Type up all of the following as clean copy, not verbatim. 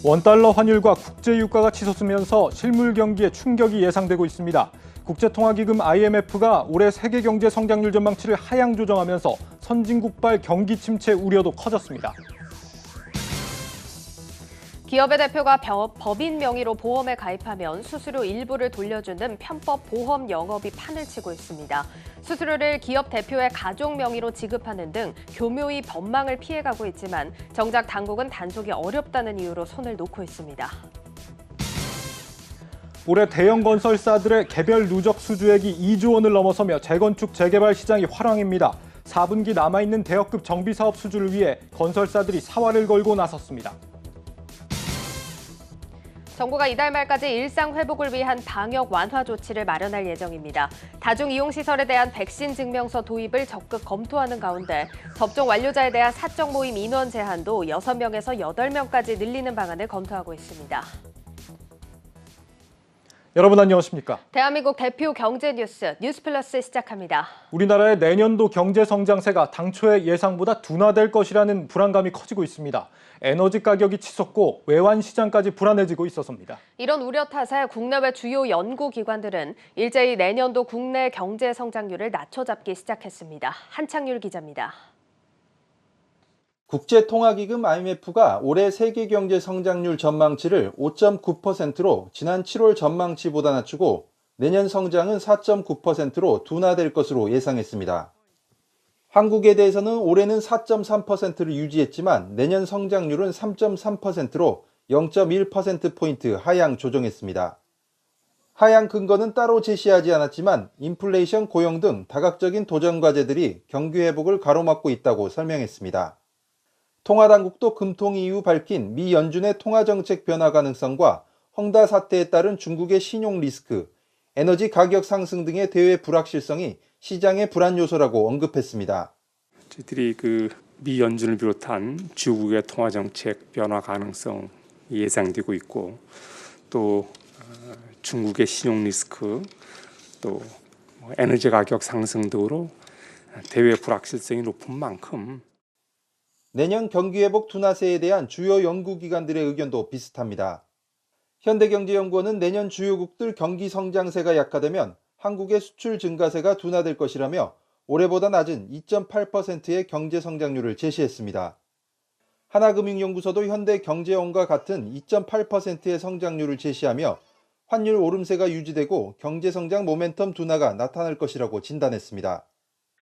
원달러 환율과 국제유가가 치솟으면서 실물 경기에 충격이 예상되고 있습니다. 국제통화기금 IMF가 올해 세계 경제 성장률 전망치를 하향 조정하면서 선진국발 경기 침체 우려도 커졌습니다. 기업의 대표가 법인 명의로 보험에 가입하면 수수료 일부를 돌려주는 편법 보험 영업이 판을 치고 있습니다. 수수료를 기업 대표의 가족 명의로 지급하는 등 교묘히 법망을 피해가고 있지만 정작 당국은 단속이 어렵다는 이유로 손을 놓고 있습니다. 올해 대형 건설사들의 개별 누적 수주액이 2조 원을 넘어서며 재건축 재개발 시장이 화랑입니다. 4분기 남아있는 대여급 정비사업 수주를 위해 건설사들이 사활을 걸고 나섰습니다. 정부가 이달 말까지 일상 회복을 위한 방역 완화 조치를 마련할 예정입니다. 다중이용시설에 대한 백신 증명서 도입을 적극 검토하는 가운데 접종 완료자에 대한 사적 모임 인원 제한도 6명에서 8명까지 늘리는 방안을 검토하고 있습니다. 여러분 안녕하십니까? 대한민국 대표 경제 뉴스 뉴스플러스 시작합니다. 우리나라의 내년도 경제 성장세가 당초의 예상보다 둔화될 것이라는 불안감이 커지고 있습니다. 에너지 가격이 치솟고 외환 시장까지 불안해지고 있어서입니다. 이런 우려 탓에 국내외 주요 연구기관들은 일제히 내년도 국내 경제 성장률을 낮춰잡기 시작했습니다. 한창률 기자입니다. 국제통화기금 IMF가 올해 세계 경제 성장률 전망치를 5.9%로 지난 7월 전망치보다 낮추고 내년 성장은 4.9%로 둔화될 것으로 예상했습니다. 한국에 대해서는 올해는 4.3%를 유지했지만 내년 성장률은 3.3%로 0.1%포인트 하향 조정했습니다. 하향 근거는 따로 제시하지 않았지만 인플레이션, 고용 등 다각적인 도전 과제들이 경기 회복을 가로막고 있다고 설명했습니다. 통화당국도 금통 이후 밝힌 미 연준의 통화정책 변화 가능성과 헝다 사태에 따른 중국의 신용 리스크, 에너지 가격 상승 등의 대외 불확실성이 시장의 불안 요소라고 언급했습니다. 저희들이 미 연준을 비롯한 주국의 통화정책 변화 가능성 예상되고 있고 또 중국의 신용 리스크 또 에너지 가격 상승 등으로 대외 불확실성이 높은 만큼 내년 경기회복 둔화세에 대한 주요 연구기관들의 의견도 비슷합니다. 현대경제연구원은 내년 주요국들 경기 성장세가 약화되면 한국의 수출 증가세가 둔화될 것이라며 올해보다 낮은 2.8%의 경제 성장률을 제시했습니다. 하나금융연구소도 현대경제원과 같은 2.8%의 성장률을 제시하며 환율 오름세가 유지되고 경제성장 모멘텀 둔화가 나타날 것이라고 진단했습니다.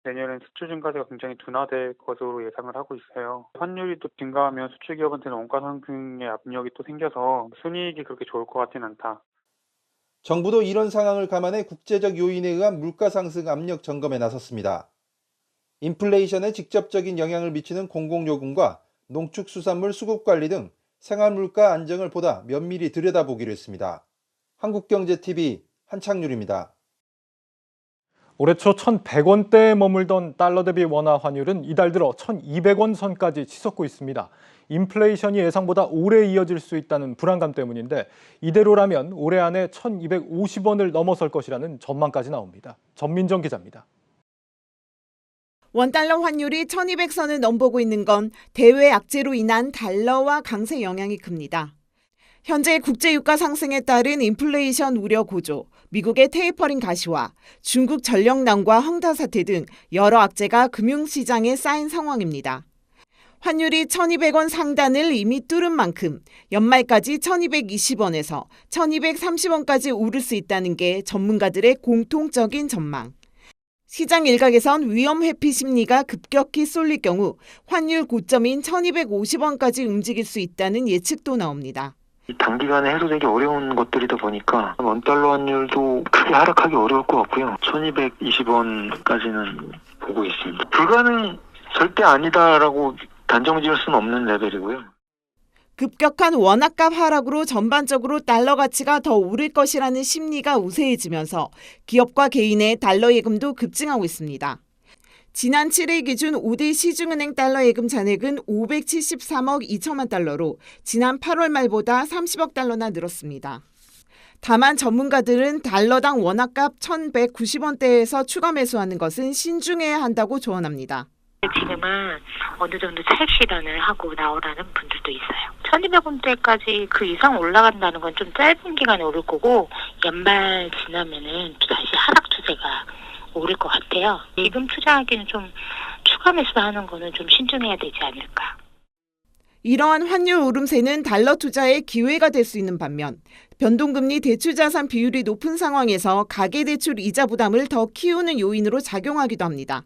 내년엔 수출 증가세가 굉장히 둔화될 것으로 예상을 하고 있어요. 환율이 또 증가하면 수출 기업한테는 원가 상승의 압력이 또 생겨서 순이익이 그렇게 좋을 것 같지는 않다. 정부도 이런 상황을 감안해 국제적 요인에 의한 물가 상승 압력 점검에 나섰습니다. 인플레이션에 직접적인 영향을 미치는 공공요금과 농축수산물 수급관리 등 생활물가 안정을 보다 면밀히 들여다보기로 했습니다. 한국경제TV 한창률입니다. 올해 초 1,100원대에 머물던 달러 대비 원화 환율은 이달 들어 1,200원 선까지 치솟고 있습니다. 인플레이션이 예상보다 오래 이어질 수 있다는 불안감 때문인데 이대로라면 올해 안에 1,250원을 넘어설 것이라는 전망까지 나옵니다. 전민정 기자입니다. 원달러 환율이 1,200선을 넘보고 있는 건 대외 악재로 인한 달러와 강세 영향이 큽니다. 현재 국제유가 상승에 따른 인플레이션 우려 고조, 미국의 테이퍼링 가시화, 중국 전력난과 헝다 사태 등 여러 악재가 금융시장에 쌓인 상황입니다. 환율이 1,200원 상단을 이미 뚫은 만큼 연말까지 1,220원에서 1,230원까지 오를 수 있다는 게 전문가들의 공통적인 전망. 시장 일각에선 위험 회피 심리가 급격히 쏠릴 경우 환율 고점인 1,250원까지 움직일 수 있다는 예측도 나옵니다. 단기간에 해소되기 어려운 것들이다 보니까 원달러 환율도 크게 하락하기 어려울 것 같고요. 1,220원까지는 보고 있습니다. 불가능 절대 아니다라고 단정 지을 수는 없는 레벨이고요. 급격한 원화값 하락으로 전반적으로 달러 가치가 더 오를 것이라는 심리가 우세해지면서 기업과 개인의 달러 예금도 급증하고 있습니다. 지난 7일 기준 5대 시중은행 달러 예금 잔액은 573억 2천만 달러로 지난 8월 말보다 30억 달러나 늘었습니다. 다만 전문가들은 달러당 원화값 1,190원대에서 추가 매수하는 것은 신중해야 한다고 조언합니다. 지금은 어느 정도 차익 실현을 하고 나오라는 분들도 있어요. 1200원대까지 그 이상 올라간다는 건 좀 짧은 기간에 오를 거고 연말 지나면은 또 다시 하락 추세가 오를 것 같아요. 지금 투자하기는 좀 추가 매수하는 거는 좀 신중해야 되지 않을까. 이러한 환율 오름세는 달러 투자의 기회가 될 수 있는 반면 변동금리 대출자산 비율이 높은 상황에서 가계대출 이자 부담을 더 키우는 요인으로 작용하기도 합니다.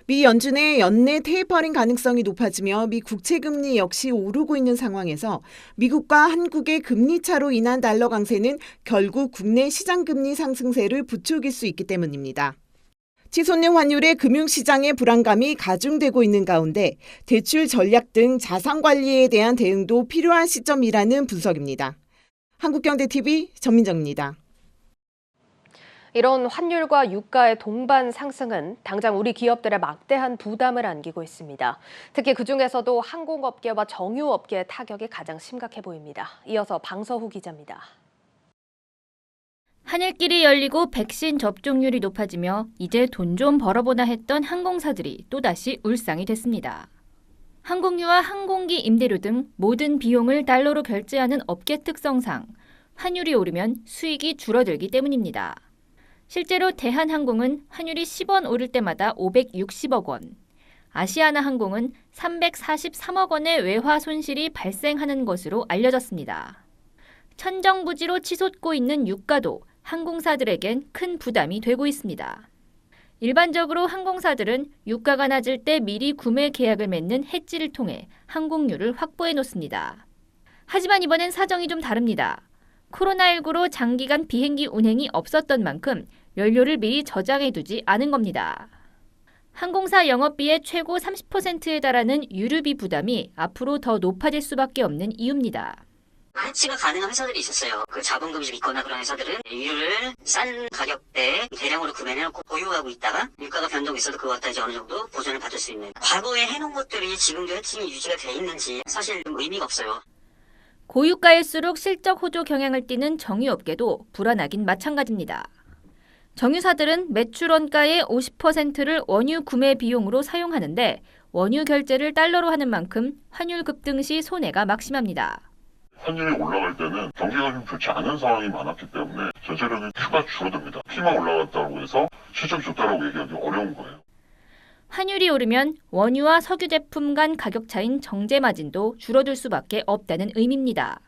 미 연준의 연내 테이퍼링 가능성이 높아지며 미 국채금리 역시 오르고 있는 상황에서 미국과 한국의 금리 차로 인한 달러 강세는 결국 국내 시장금리 상승세를 부추길 수 있기 때문입니다. 치솟는 환율의 금융시장의 불안감이 가중되고 있는 가운데 대출 전략 등 자산 관리에 대한 대응도 필요한 시점이라는 분석입니다. 한국경제TV 전민정입니다. 이런 환율과 유가의 동반 상승은 당장 우리 기업들의 막대한 부담을 안기고 있습니다. 특히 그중에서도 항공업계와 정유업계의 타격이 가장 심각해 보입니다. 이어서 방서후 기자입니다. 하늘길이 열리고 백신 접종률이 높아지며 이제 돈 좀 벌어보나 했던 항공사들이 또다시 울상이 됐습니다. 항공유와 항공기 임대료 등 모든 비용을 달러로 결제하는 업계 특성상 환율이 오르면 수익이 줄어들기 때문입니다. 실제로 대한항공은 환율이 10원 오를 때마다 560억 원, 아시아나항공은 343억 원의 외화 손실이 발생하는 것으로 알려졌습니다. 천정부지로 치솟고 있는 유가도 항공사들에겐 큰 부담이 되고 있습니다. 일반적으로 항공사들은 유가가 낮을 때 미리 구매 계약을 맺는 해지를 통해 항공료를 확보해 놓습니다. 하지만 이번엔 사정이 좀 다릅니다. 코로나19로 장기간 비행기 운행이 없었던 만큼 연료를 미리 저장해 두지 않은 겁니다. 항공사 영업비의 최고 30%에 달하는 유류비 부담이 앞으로 더 높아질 수밖에 없는 이유입니다. 해치가 가능한 회사들이 있었어요. 그 자본금이 좀 있거나 그런 회사들은 유류를 싼 가격대에 대량으로 구매해놓고 보유하고 있다가 유가가 변동이 있어도 그것과 이제 어느 정도 보전을 받을 수 있는, 과거에 해놓은 것들이 지금도 해칭이 유지가 돼 있는지 사실 의미가 없어요. 고유가일수록 실적 호조 경향을 띠는 정유업계도 불안하긴 마찬가지입니다. 정유사들은 매출 원가의 50%를 원유 구매 비용으로 사용하는데 원유 결제를 달러로 하는 만큼 환율 급등 시 손해가 막심합니다. 환율이 올라갈 때는 경기가 좀 좋지 않은 상황이 많았기 때문에 전체적인 Q가 줄어듭니다. P만 올라갔다고 해서 실적이 좋다고 얘기하기 어려운 거예요. 환율이 오르면 원유와 석유 제품 간 가격 차인 정제 마진도 줄어들 수밖에 없다는 의미입니다.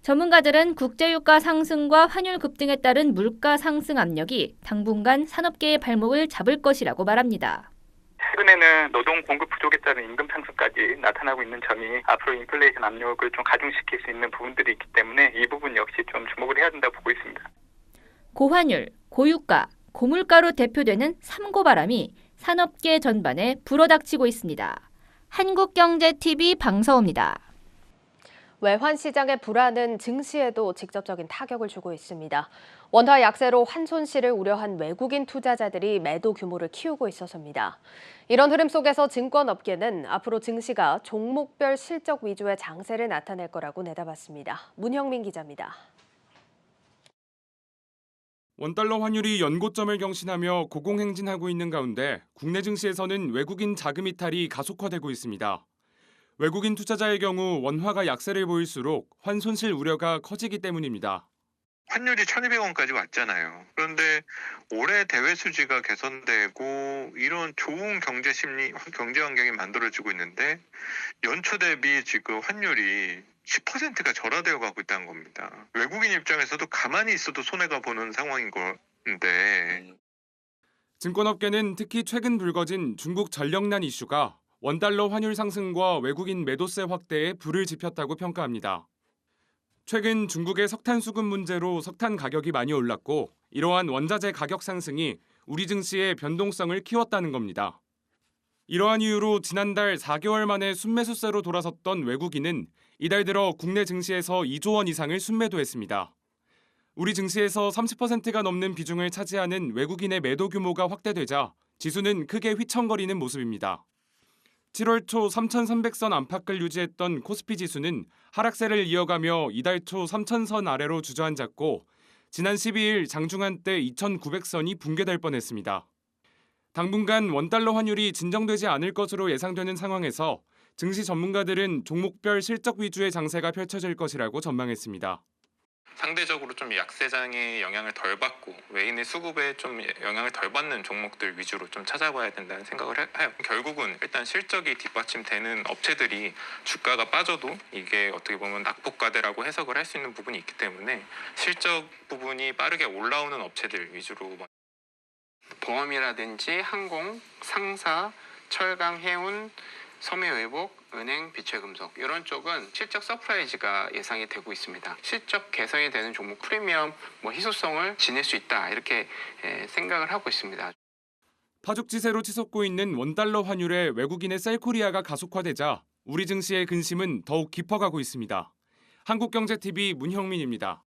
전문가들은 국제유가 상승과 환율 급등에 따른 물가 상승 압력이 당분간 산업계의 발목을 잡을 것이라고 말합니다. 최근에는 노동 공급 부족에 따른 임금 상승까지 나타나고 있는 점이 앞으로 인플레이션 압력을 좀 가중시킬 수 있는 부분들이 있기 때문에 이 부분 역시 좀 주목을 해야 된다고 보고 있습니다. 고환율, 고유가, 고물가로 대표되는 삼고바람이 산업계 전반에 불어닥치고 있습니다. 한국경제TV 방서우입니다. 외환 시장의 불안은 증시에도 직접적인 타격을 주고 있습니다. 원화 약세로 환손실을 우려한 외국인 투자자들이 매도 규모를 키우고 있어서입니다. 이런 흐름 속에서 증권업계는 앞으로 증시가 종목별 실적 위주의 장세를 나타낼 거라고 내다봤습니다. 문형민 기자입니다. 원달러 환율이 연고점을 경신하며 고공행진하고 있는 가운데 국내 증시에서는 외국인 자금 이탈이 가속화되고 있습니다. 외국인 투자자의 경우 원화가 약세를 보일수록 환손실 우려가 커지기 때문입니다. 환율이 1200원까지 왔잖아요. 그런데 올해 대외 수지가 개선되고 이런 좋은 경제 환경이 만들어지고 있는데 연초 대비 지금 환율이 10%가 절하되어 가고 있다는 겁니다. 외국인 입장에서도 가만히 있어도 손해가 보는 상황인 건데. 증권업계는 특히 최근 불거진 중국 전력난 이슈가 원달러 환율 상승과 외국인 매도세 확대에 불을 지폈다고 평가합니다. 최근 중국의 석탄 수급 문제로 석탄 가격이 많이 올랐고 이러한 원자재 가격 상승이 우리 증시의 변동성을 키웠다는 겁니다. 이러한 이유로 지난달 4개월 만에 순매수세로 돌아섰던 외국인은 이달 들어 국내 증시에서 2조 원 이상을 순매도했습니다. 우리 증시에서 30%가 넘는 비중을 차지하는 외국인의 매도 규모가 확대되자 지수는 크게 휘청거리는 모습입니다. 7월 초 3,300선 안팎을 유지했던 코스피 지수는 하락세를 이어가며 이달 초 3,000선 아래로 주저앉았고 지난 12일 장중한 때 2,900선이 붕괴될 뻔했습니다. 당분간 원달러 환율이 진정되지 않을 것으로 예상되는 상황에서 증시 전문가들은 종목별 실적 위주의 장세가 펼쳐질 것이라고 전망했습니다. 상대적으로 좀 약세장의 영향을 덜 받고 외인의 수급에 좀 영향을 덜 받는 종목들 위주로 좀 찾아봐야 된다는 생각을 해요. 결국은 일단 실적이 뒷받침되는 업체들이 주가가 빠져도 이게 어떻게 보면 낙폭과대라고 해석을 할 수 있는 부분이 있기 때문에 실적 부분이 빠르게 올라오는 업체들 위주로 보험이라든지 항공, 상사, 철강, 해운, 섬유의복, 은행, 비철금속 이런 쪽은 실적 서프라이즈가 예상이 되고 있습니다. 실적 개선이 되는 종목 프리미엄, 희소성을 지닐 수 있다 이렇게 생각을 하고 있습니다. 파죽지세로 치솟고 있는 원달러 환율에 외국인의 셀코리아가 가속화되자 우리 증시의 근심은 더욱 깊어가고 있습니다. 한국경제TV 문형민입니다.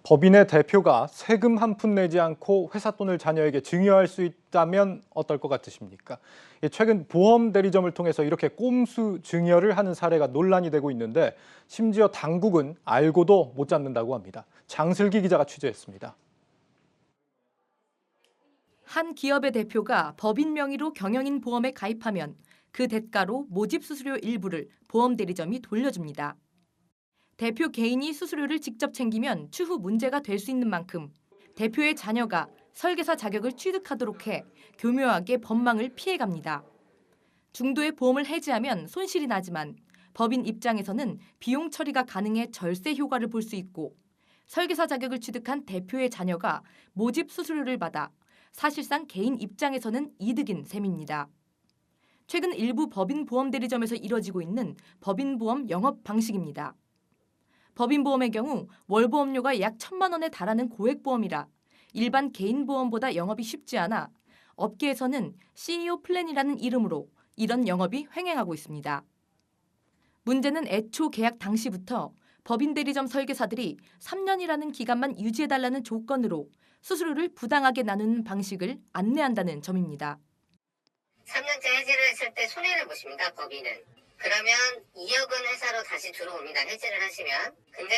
법인의 대표가 세금 한 푼 내지 않고 회사 돈을 자녀에게 증여할 수 있다면 어떨 것 같으십니까? 최근 보험 대리점을 통해서 이렇게 꼼수 증여를 하는 사례가 논란이 되고 있는데 심지어 당국은 알고도 못 잡는다고 합니다. 장슬기 기자가 취재했습니다. 한 기업의 대표가 법인 명의로 경영인 보험에 가입하면 그 대가로 모집 수수료 일부를 보험 대리점이 돌려줍니다. 대표 개인이 수수료를 직접 챙기면 추후 문제가 될 수 있는 만큼 대표의 자녀가 설계사 자격을 취득하도록 해 교묘하게 법망을 피해갑니다. 중도의 보험을 해지하면 손실이 나지만 법인 입장에서는 비용 처리가 가능해 절세 효과를 볼 수 있고 설계사 자격을 취득한 대표의 자녀가 모집 수수료를 받아 사실상 개인 입장에서는 이득인 셈입니다. 최근 일부 법인 보험 대리점에서 이뤄지고 있는 법인 보험 영업 방식입니다. 법인보험의 경우 월보험료가 약 1,000만 원에 달하는 고액보험이라 일반 개인보험보다 영업이 쉽지 않아 업계에서는 CEO 플랜이라는 이름으로 이런 영업이 횡행하고 있습니다. 문제는 애초 계약 당시부터 법인 대리점 설계사들이 3년이라는 기간만 유지해달라는 조건으로 수수료를 부당하게 나누는 방식을 안내한다는 점입니다. 3년째 해지를 했을 때 손해를 보십니다, 법인은. 그러면 2억은 회사로 다시 들어옵니다. 해지를 하시면. 근데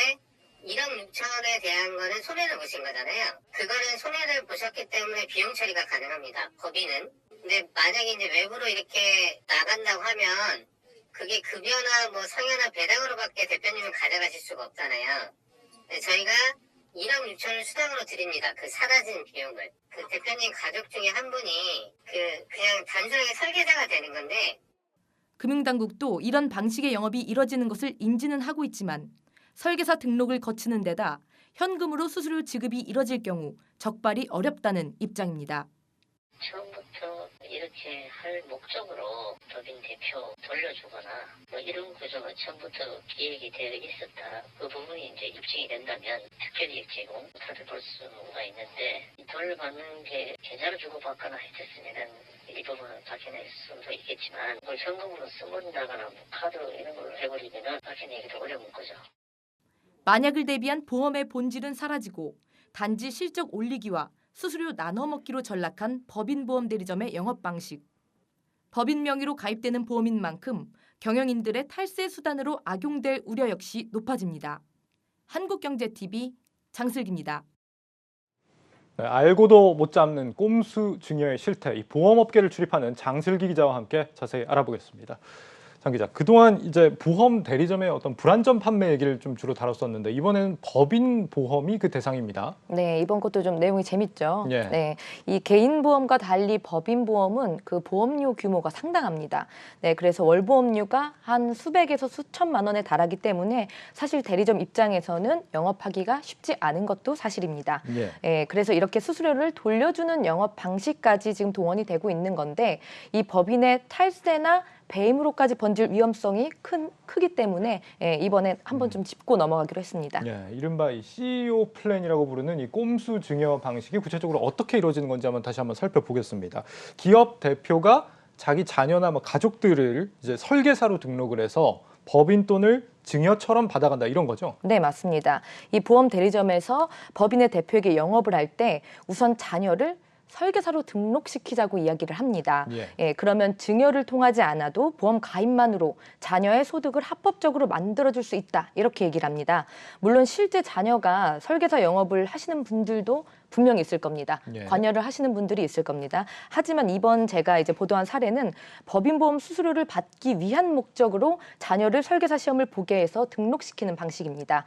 1억 6천원에 대한 거는 손해를 보신 거잖아요. 그거는 손해를 보셨기 때문에 비용 처리가 가능합니다. 법인은. 근데 만약에 이제 외부로 이렇게 나간다고 하면 그게 급여나 상여나 배당으로밖에 대표님은 가져가실 수가 없잖아요. 저희가 1억 6천을 수당으로 드립니다. 그 사라진 비용을. 그 대표님 가족 중에 한 분이 그냥 단순하게 설계자가 되는 건데 금융당국도 이런 방식의 영업이 이뤄지는 것을 인지는 하고 있지만 설계사 등록을 거치는 데다 현금으로 수수료 지급이 이뤄질 경우 적발이 어렵다는 입장입니다. 처음부터 이렇게 할 목적으로 법인 대표 돌려주거나 이런 구조가 처음부터 기획이 되어 있었다. 그 부분이 이제 입증이 된다면 특별히 제공 카드 볼 수가 있는데 돌려받는 게 계좌를 주고받거나 했었으면은 이 부분은 밝혀낼 수도 있겠지만 그걸 현금으로 써버린다거나 카드 이런 걸로 해버리면은 밝혀내기도 어려운 거죠. 만약을 대비한 보험의 본질은 사라지고 단지 실적 올리기와 수수료 나눠 먹기로 전락한 법인보험 대리점의 영업 방식. 법인 명의로 가입되는 보험인 만큼 경영인들의 탈세 수단으로 악용될 우려 역시 높아집니다. 한국경제TV 장슬기입니다. 네, 알고도 못 잡는 꼼수 증여의 실태, 이 보험업계를 출입하는 장슬기 기자와 함께 자세히 알아보겠습니다. 장 기자, 그동안 이제 보험 대리점의 어떤 불안전 판매 얘기를 좀 주로 다뤘었는데 이번에는 법인 보험이 그 대상입니다. 네, 이번 것도 좀 내용이 재밌죠. 예. 네, 이 개인 보험과 달리 법인 보험은 그 보험료 규모가 상당합니다. 네, 그래서 월 보험료가 한 수백에서 수천만 원에 달하기 때문에 사실 대리점 입장에서는 영업하기가 쉽지 않은 것도 사실입니다. 예. 네, 그래서 이렇게 수수료를 돌려주는 영업 방식까지 지금 동원이 되고 있는 건데 이 법인의 탈세나 배임으로까지 번질 위험성이 크기 때문에 이번에 한번 좀 짚고 넘어가기로 했습니다. 예, 이른바 이 CEO 플랜이라고 부르는 이 꼼수 증여 방식이 구체적으로 어떻게 이루어지는 건지 다시 한번 살펴보겠습니다. 기업 대표가 자기 자녀나 가족들을 이제 설계사로 등록을 해서 법인 돈을 증여처럼 받아간다 이런 거죠? 네, 맞습니다. 이 보험 대리점에서 법인의 대표에게 영업을 할 때 우선 자녀를 설계사로 등록시키자고 이야기를 합니다. 예. 그러면 증여를 통하지 않아도 보험 가입만으로 자녀의 소득을 합법적으로 만들어줄 수 있다. 이렇게 얘기를 합니다. 물론 실제 자녀가 설계사 영업을 하시는 분들도 분명히 있을 겁니다. 예. 관여를 하시는 분들이 있을 겁니다. 하지만 이번 제가 이제 보도한 사례는 법인보험 수수료를 받기 위한 목적으로 자녀를 설계사 시험을 보게 해서 등록시키는 방식입니다.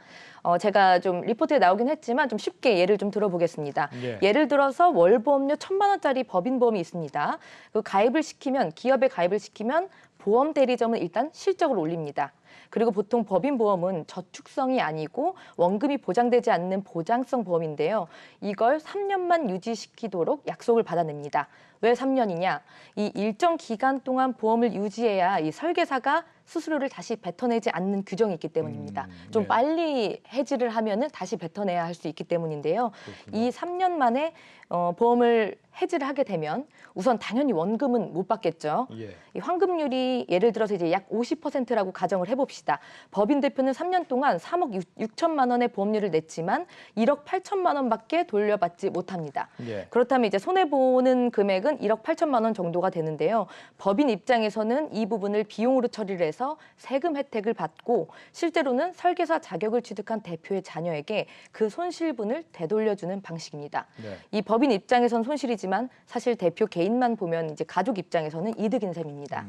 제가 좀 리포트에 나오긴 했지만 좀 쉽게 예를 좀 들어보겠습니다. 예. 예를 들어서 월보험료 1,000만 원짜리 법인보험이 있습니다. 그 가입을 시키면 기업에 가입을 시키면 보험 대리점은 일단 실적을 올립니다. 그리고 보통 법인보험은 저축성이 아니고 원금이 보장되지 않는 보장성 보험인데요. 이걸 3년만 유지시키도록 약속을 받아냅니다. 왜 3년이냐? 이 일정 기간 동안 보험을 유지해야 이 설계사가 수수료를 다시 뱉어내지 않는 규정이 있기 때문입니다. 좀 네. 빨리 해지를 하면은 다시 뱉어내야 할 수 있기 때문인데요. 이 3년 만에 보험을 해지를 하게 되면 우선 당연히 원금은 못 받겠죠. 예. 이 환급률이 예를 들어서 이제 약 50%라고 가정을 해봅시다. 법인 대표는 3년 동안 3억 6천만 원의 보험료를 냈지만 1억 8천만 원밖에 돌려받지 못합니다. 예. 그렇다면 이제 손해보는 금액은 1억 8천만 원 정도가 되는데요. 법인 입장에서는 이 부분을 비용으로 처리를 해서 세금 혜택을 받고 실제로는 설계사 자격을 취득한 대표의 자녀에게 그 손실분을 되돌려주는 방식입니다. 네. 이 법인 입장에선 손실이지만 사실 대표 개인만 보면 이제 가족 입장에서는 이득인 셈입니다.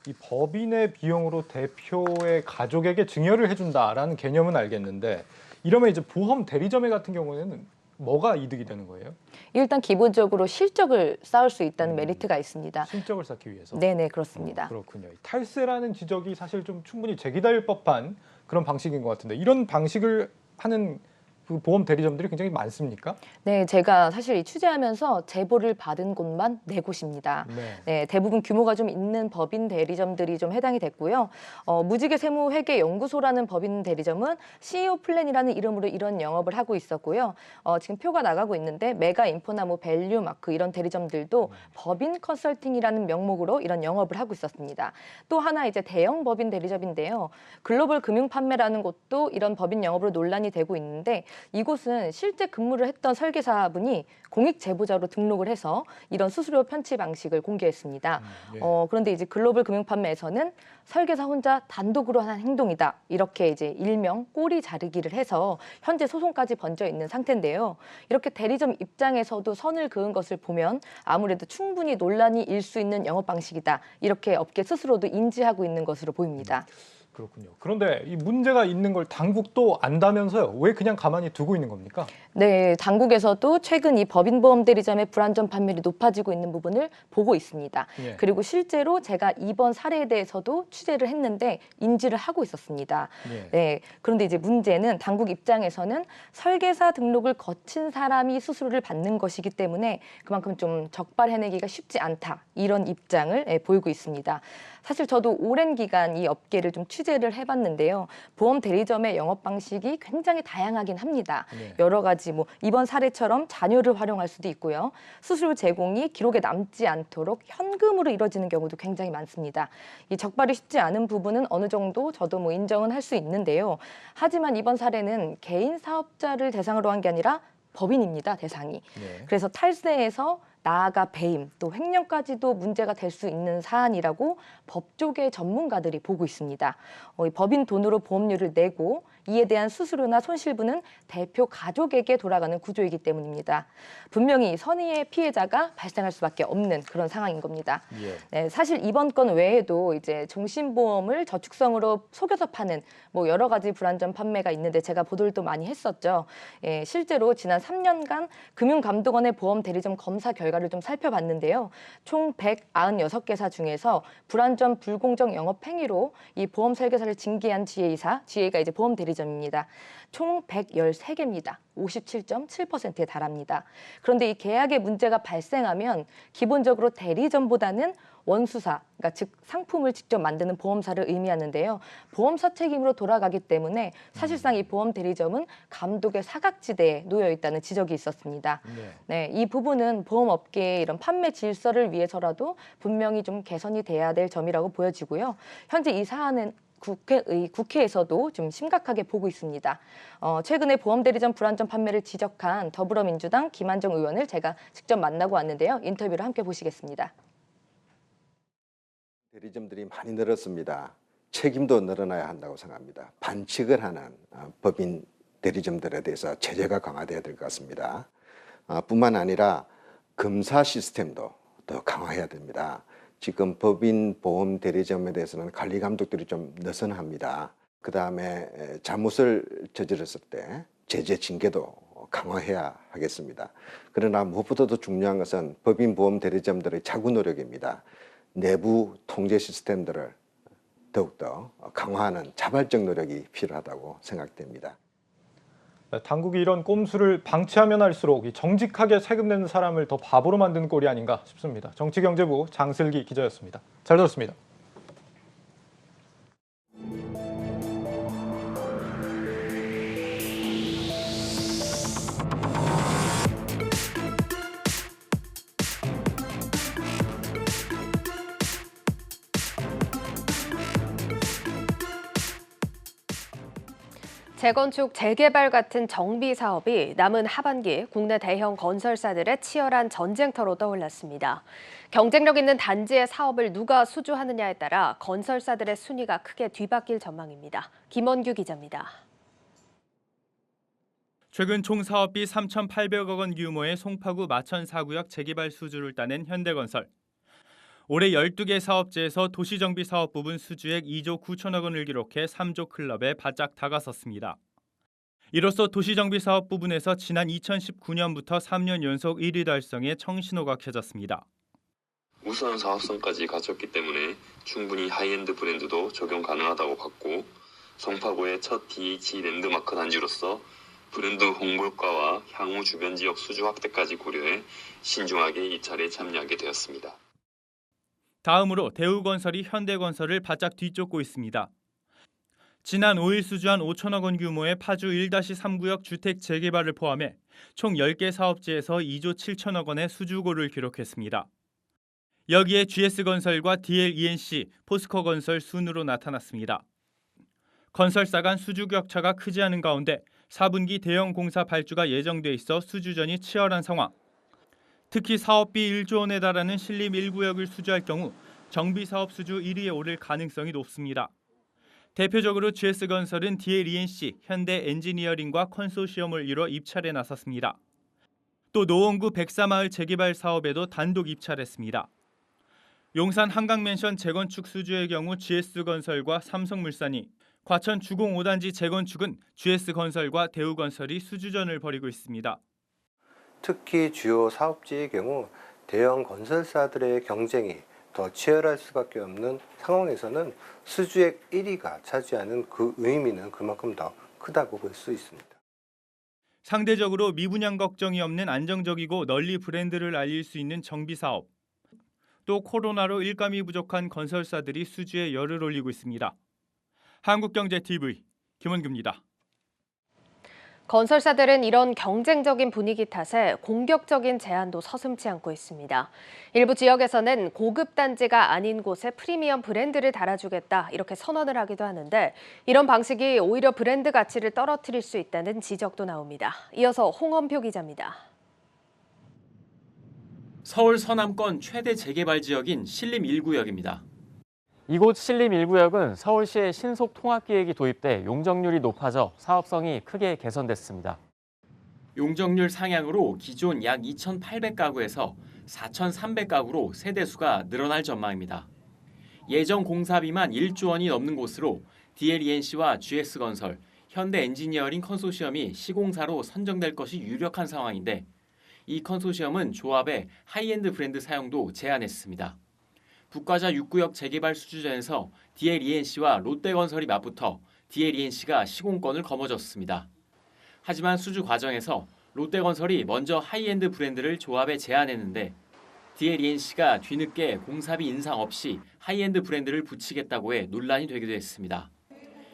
이 법인의 비용으로 대표의 가족에게 증여를 해준다라는 개념은 알겠는데 이러면 이제 보험 대리점회 같은 경우에는 뭐가 이득이 되는 거예요? 일단 기본적으로 실적을 쌓을 수 있다는 메리트가 있습니다. 실적을 쌓기 위해서? 네네, 그렇습니다. 그렇군요. 탈세라는 지적이 사실 좀 충분히 제기될 법한 그런 방식인 것 같은데 이런 방식을 하는 그 보험 대리점들이 굉장히 많습니까? 네, 제가 사실 이 취재하면서 제보를 받은 곳만 4곳입니다. 네, 대부분 규모가 좀 있는 법인 대리점들이 좀 해당이 됐고요. 무지개 세무회계 연구소라는 법인 대리점은 CEO 플랜이라는 이름으로 이런 영업을 하고 있었고요. 지금 표가 나가고 있는데 메가 인포나 뭐 밸류 마크 이런 대리점들도 법인 컨설팅이라는 명목으로 이런 영업을 하고 있었습니다. 또 하나 이제 대형 법인 대리점인데요. 글로벌 금융 판매라는 곳도 이런 법인 영업으로 논란이 되고 있는데 이곳은 실제 근무를 했던 설계사분이 공익 제보자로 등록을 해서 이런 수수료 편취 방식을 공개했습니다. 그런데 이제 글로벌 금융 판매에서는 설계사 혼자 단독으로 한 행동이다. 이렇게 이제 일명 꼬리 자르기를 해서 현재 소송까지 번져 있는 상태인데요. 이렇게 대리점 입장에서도 선을 그은 것을 보면 아무래도 충분히 논란이 일 수 있는 영업 방식이다. 이렇게 업계 스스로도 인지하고 있는 것으로 보입니다. 그렇군요. 그런데 이 문제가 있는 걸 당국도 안다면서요. 왜 그냥 가만히 두고 있는 겁니까? 네, 당국에서도 최근 이 법인보험 대리점의 불안전 판매율이 높아지고 있는 부분을 보고 있습니다. 예. 그리고 실제로 제가 이번 사례에 대해서도 취재를 했는데 인지를 하고 있었습니다. 예. 네, 그런데 이제 문제는 당국 입장에서는 설계사 등록을 거친 사람이 수수료를 받는 것이기 때문에 그만큼 좀 적발해내기가 쉽지 않다. 이런 입장을 보이고 있습니다. 사실 저도 오랜 기간 이 업계를 좀 취재를 해봤는데요. 보험 대리점의 영업 방식이 굉장히 다양하긴 합니다. 여러 가지 뭐 이번 사례처럼 자료를 활용할 수도 있고요. 수수료 제공이 기록에 남지 않도록 현금으로 이루어지는 경우도 굉장히 많습니다. 이 적발이 쉽지 않은 부분은 어느 정도 저도 뭐 인정은 할 수 있는데요. 하지만 이번 사례는 개인 사업자를 대상으로 한 게 아니라 법인입니다, 대상이. 그래서 탈세에서 나아가 배임, 또 횡령까지도 문제가 될 수 있는 사안이라고 법조계 전문가들이 보고 있습니다. 법인 돈으로 보험료를 내고 이에 대한 수수료나 손실분은 대표 가족에게 돌아가는 구조이기 때문입니다. 분명히 선의의 피해자가 발생할 수밖에 없는 그런 상황인 겁니다. 네, 사실 이번 건 외에도 이제 종신보험을 저축성으로 속여서 파는 뭐 여러 가지 불안전 판매가 있는데 제가 보도를 또 많이 했었죠. 실제로 지난 3년간 금융감독원의 보험 대리점 검사 결과를 좀 살펴봤는데요. 총 196개사 중에서 불안전 불공정 영업 행위로 이 보험 설계사를 징계한 지회가 이제 보험 대리점입니다. 총 113개입니다. 57.7%에 달합니다. 그런데 이 계약에 문제가 발생하면 기본적으로 대리점보다는 원수사, 그러니까 즉 상품을 직접 만드는 보험사를 의미하는데요. 보험사 책임으로 돌아가기 때문에 사실상 이 보험 대리점은 감독의 사각지대에 놓여 있다는 지적이 있었습니다. 네, 이 부분은 보험업계의 이런 판매 질서를 위해서라도 분명히 좀 개선이 돼야 될 점이라고 보여지고요. 현재 이 사안은 국회에서도 좀 심각하게 보고 있습니다. 최근에 보험 대리점 불안전 판매를 지적한 더불어민주당 김한정 의원을 제가 직접 만나고 왔는데요. 인터뷰를 함께 보시겠습니다. 대리점들이 많이 늘었습니다. 책임도 늘어나야 한다고 생각합니다. 반칙을 하는 법인 대리점들에 대해서 제재가 강화돼야 될 것 같습니다. 뿐만 아니라 검사 시스템도 더 강화해야 됩니다. 지금 법인 보험 대리점에 대해서는 관리 감독들이 좀 느슨합니다. 그 다음에 잘못을 저질렀을 때 제재 징계도 강화해야 하겠습니다. 그러나 무엇보다도 중요한 것은 법인 보험 대리점들의 자구 노력입니다. 내부 통제 시스템들을 더욱더 강화하는 자발적 노력이 필요하다고 생각됩니다. 당국이 이런 꼼수를 방치하면 할수록 정직하게 세금 내는 사람을 더 바보로 만드는 꼴이 아닌가 싶습니다. 정치경제부 장슬기 기자였습니다. 잘 들었습니다. 재건축, 재개발 같은 정비 사업이 남은 하반기 국내 대형 건설사들의 치열한 전쟁터로 떠올랐습니다. 경쟁력 있는 단지의 사업을 누가 수주하느냐에 따라 건설사들의 순위가 크게 뒤바뀔 전망입니다. 김원규 기자입니다. 최근 총 사업비 3,800억 원 규모의 송파구 마천 4구역 재개발 수주를 따낸 현대건설. 올해 12개 사업지에서 도시정비 사업 부분 수주액 2조 9천억 원을 기록해 3조 클럽에 바짝 다가섰습니다. 이로써 도시정비 사업 부분에서 지난 2019년부터 3년 연속 1위 달성에 청신호가 켜졌습니다. 우수한 사업성까지 갖췄기 때문에 충분히 하이엔드 브랜드도 적용 가능하다고 봤고, 송파구의 첫 DH 랜드마크 단지로서 브랜드 홍보효과와 향후 주변 지역 수주 확대까지 고려해 신중하게 입찰에 참여하게 되었습니다. 다음으로 대우건설이 현대건설을 바짝 뒤쫓고 있습니다. 지난 5일 수주한 5천억 원 규모의 파주 1-3구역 주택 재개발을 포함해 총 10개 사업지에서 2조 7천억 원의 수주고를 기록했습니다. 여기에 GS건설과 DLENC, 포스코건설 순으로 나타났습니다. 건설사 간 수주 격차가 크지 않은 가운데 4분기 대형 공사 발주가 예정돼 있어 수주전이 치열한 상황. 특히 사업비 1조 원에 달하는 신림 1구역을 수주할 경우 정비사업 수주 1위에 오를 가능성이 높습니다. 대표적으로 GS건설은 DLENC, 현대엔지니어링과 컨소시엄을 이뤄 입찰에 나섰습니다. 또 노원구 백사마을 재개발 사업에도 단독 입찰했습니다. 용산 한강맨션 재건축 수주의 경우 GS건설과 삼성물산이, 과천 주공 5단지 재건축은 GS건설과 대우건설이 수주전을 벌이고 있습니다. 특히 주요 사업지의 경우 대형 건설사들의 경쟁이 더 치열할 수밖에 없는 상황에서는 수주액 1위가 차지하는 그 의미는 그만큼 더 크다고 볼 수 있습니다. 상대적으로 미분양 걱정이 없는 안정적이고 널리 브랜드를 알릴 수 있는 정비사업. 또 코로나로 일감이 부족한 건설사들이 수주에 열을 올리고 있습니다. 한국경제TV 김원규입니다. 건설사들은 이런 경쟁적인 분위기 탓에 공격적인 제안도 서슴지 않고 있습니다. 일부 지역에서는 고급 단지가 아닌 곳에 프리미엄 브랜드를 달아주겠다 이렇게 선언을 하기도 하는데, 이런 방식이 오히려 브랜드 가치를 떨어뜨릴 수 있다는 지적도 나옵니다. 이어서 홍원표 기자입니다. 서울 서남권 최대 재개발 지역인 신림 1구역입니다. 이곳 신림 1구역은 서울시의 신속 통합기획이 도입돼 용적률이 높아져 사업성이 크게 개선됐습니다. 용적률 상향으로 기존 약 2,800가구에서 4,300가구로 세대수가 늘어날 전망입니다. 예정 공사비만 1조 원이 넘는 곳으로 DLENC와 GS건설, 현대엔지니어링 컨소시엄이 시공사로 선정될 것이 유력한 상황인데, 이 컨소시엄은 조합에 하이엔드 브랜드 사용도 제안했습니다. 북과자 6구역 재개발 수주전에서 DLENC와 롯데건설이 맞붙어 DLENC가 시공권을 거머쥐었습니다. 하지만 수주 과정에서 롯데건설이 먼저 하이엔드 브랜드를 조합에 제안했는데, DLENC가 뒤늦게 공사비 인상 없이 하이엔드 브랜드를 붙이겠다고 해 논란이 되기도 했습니다.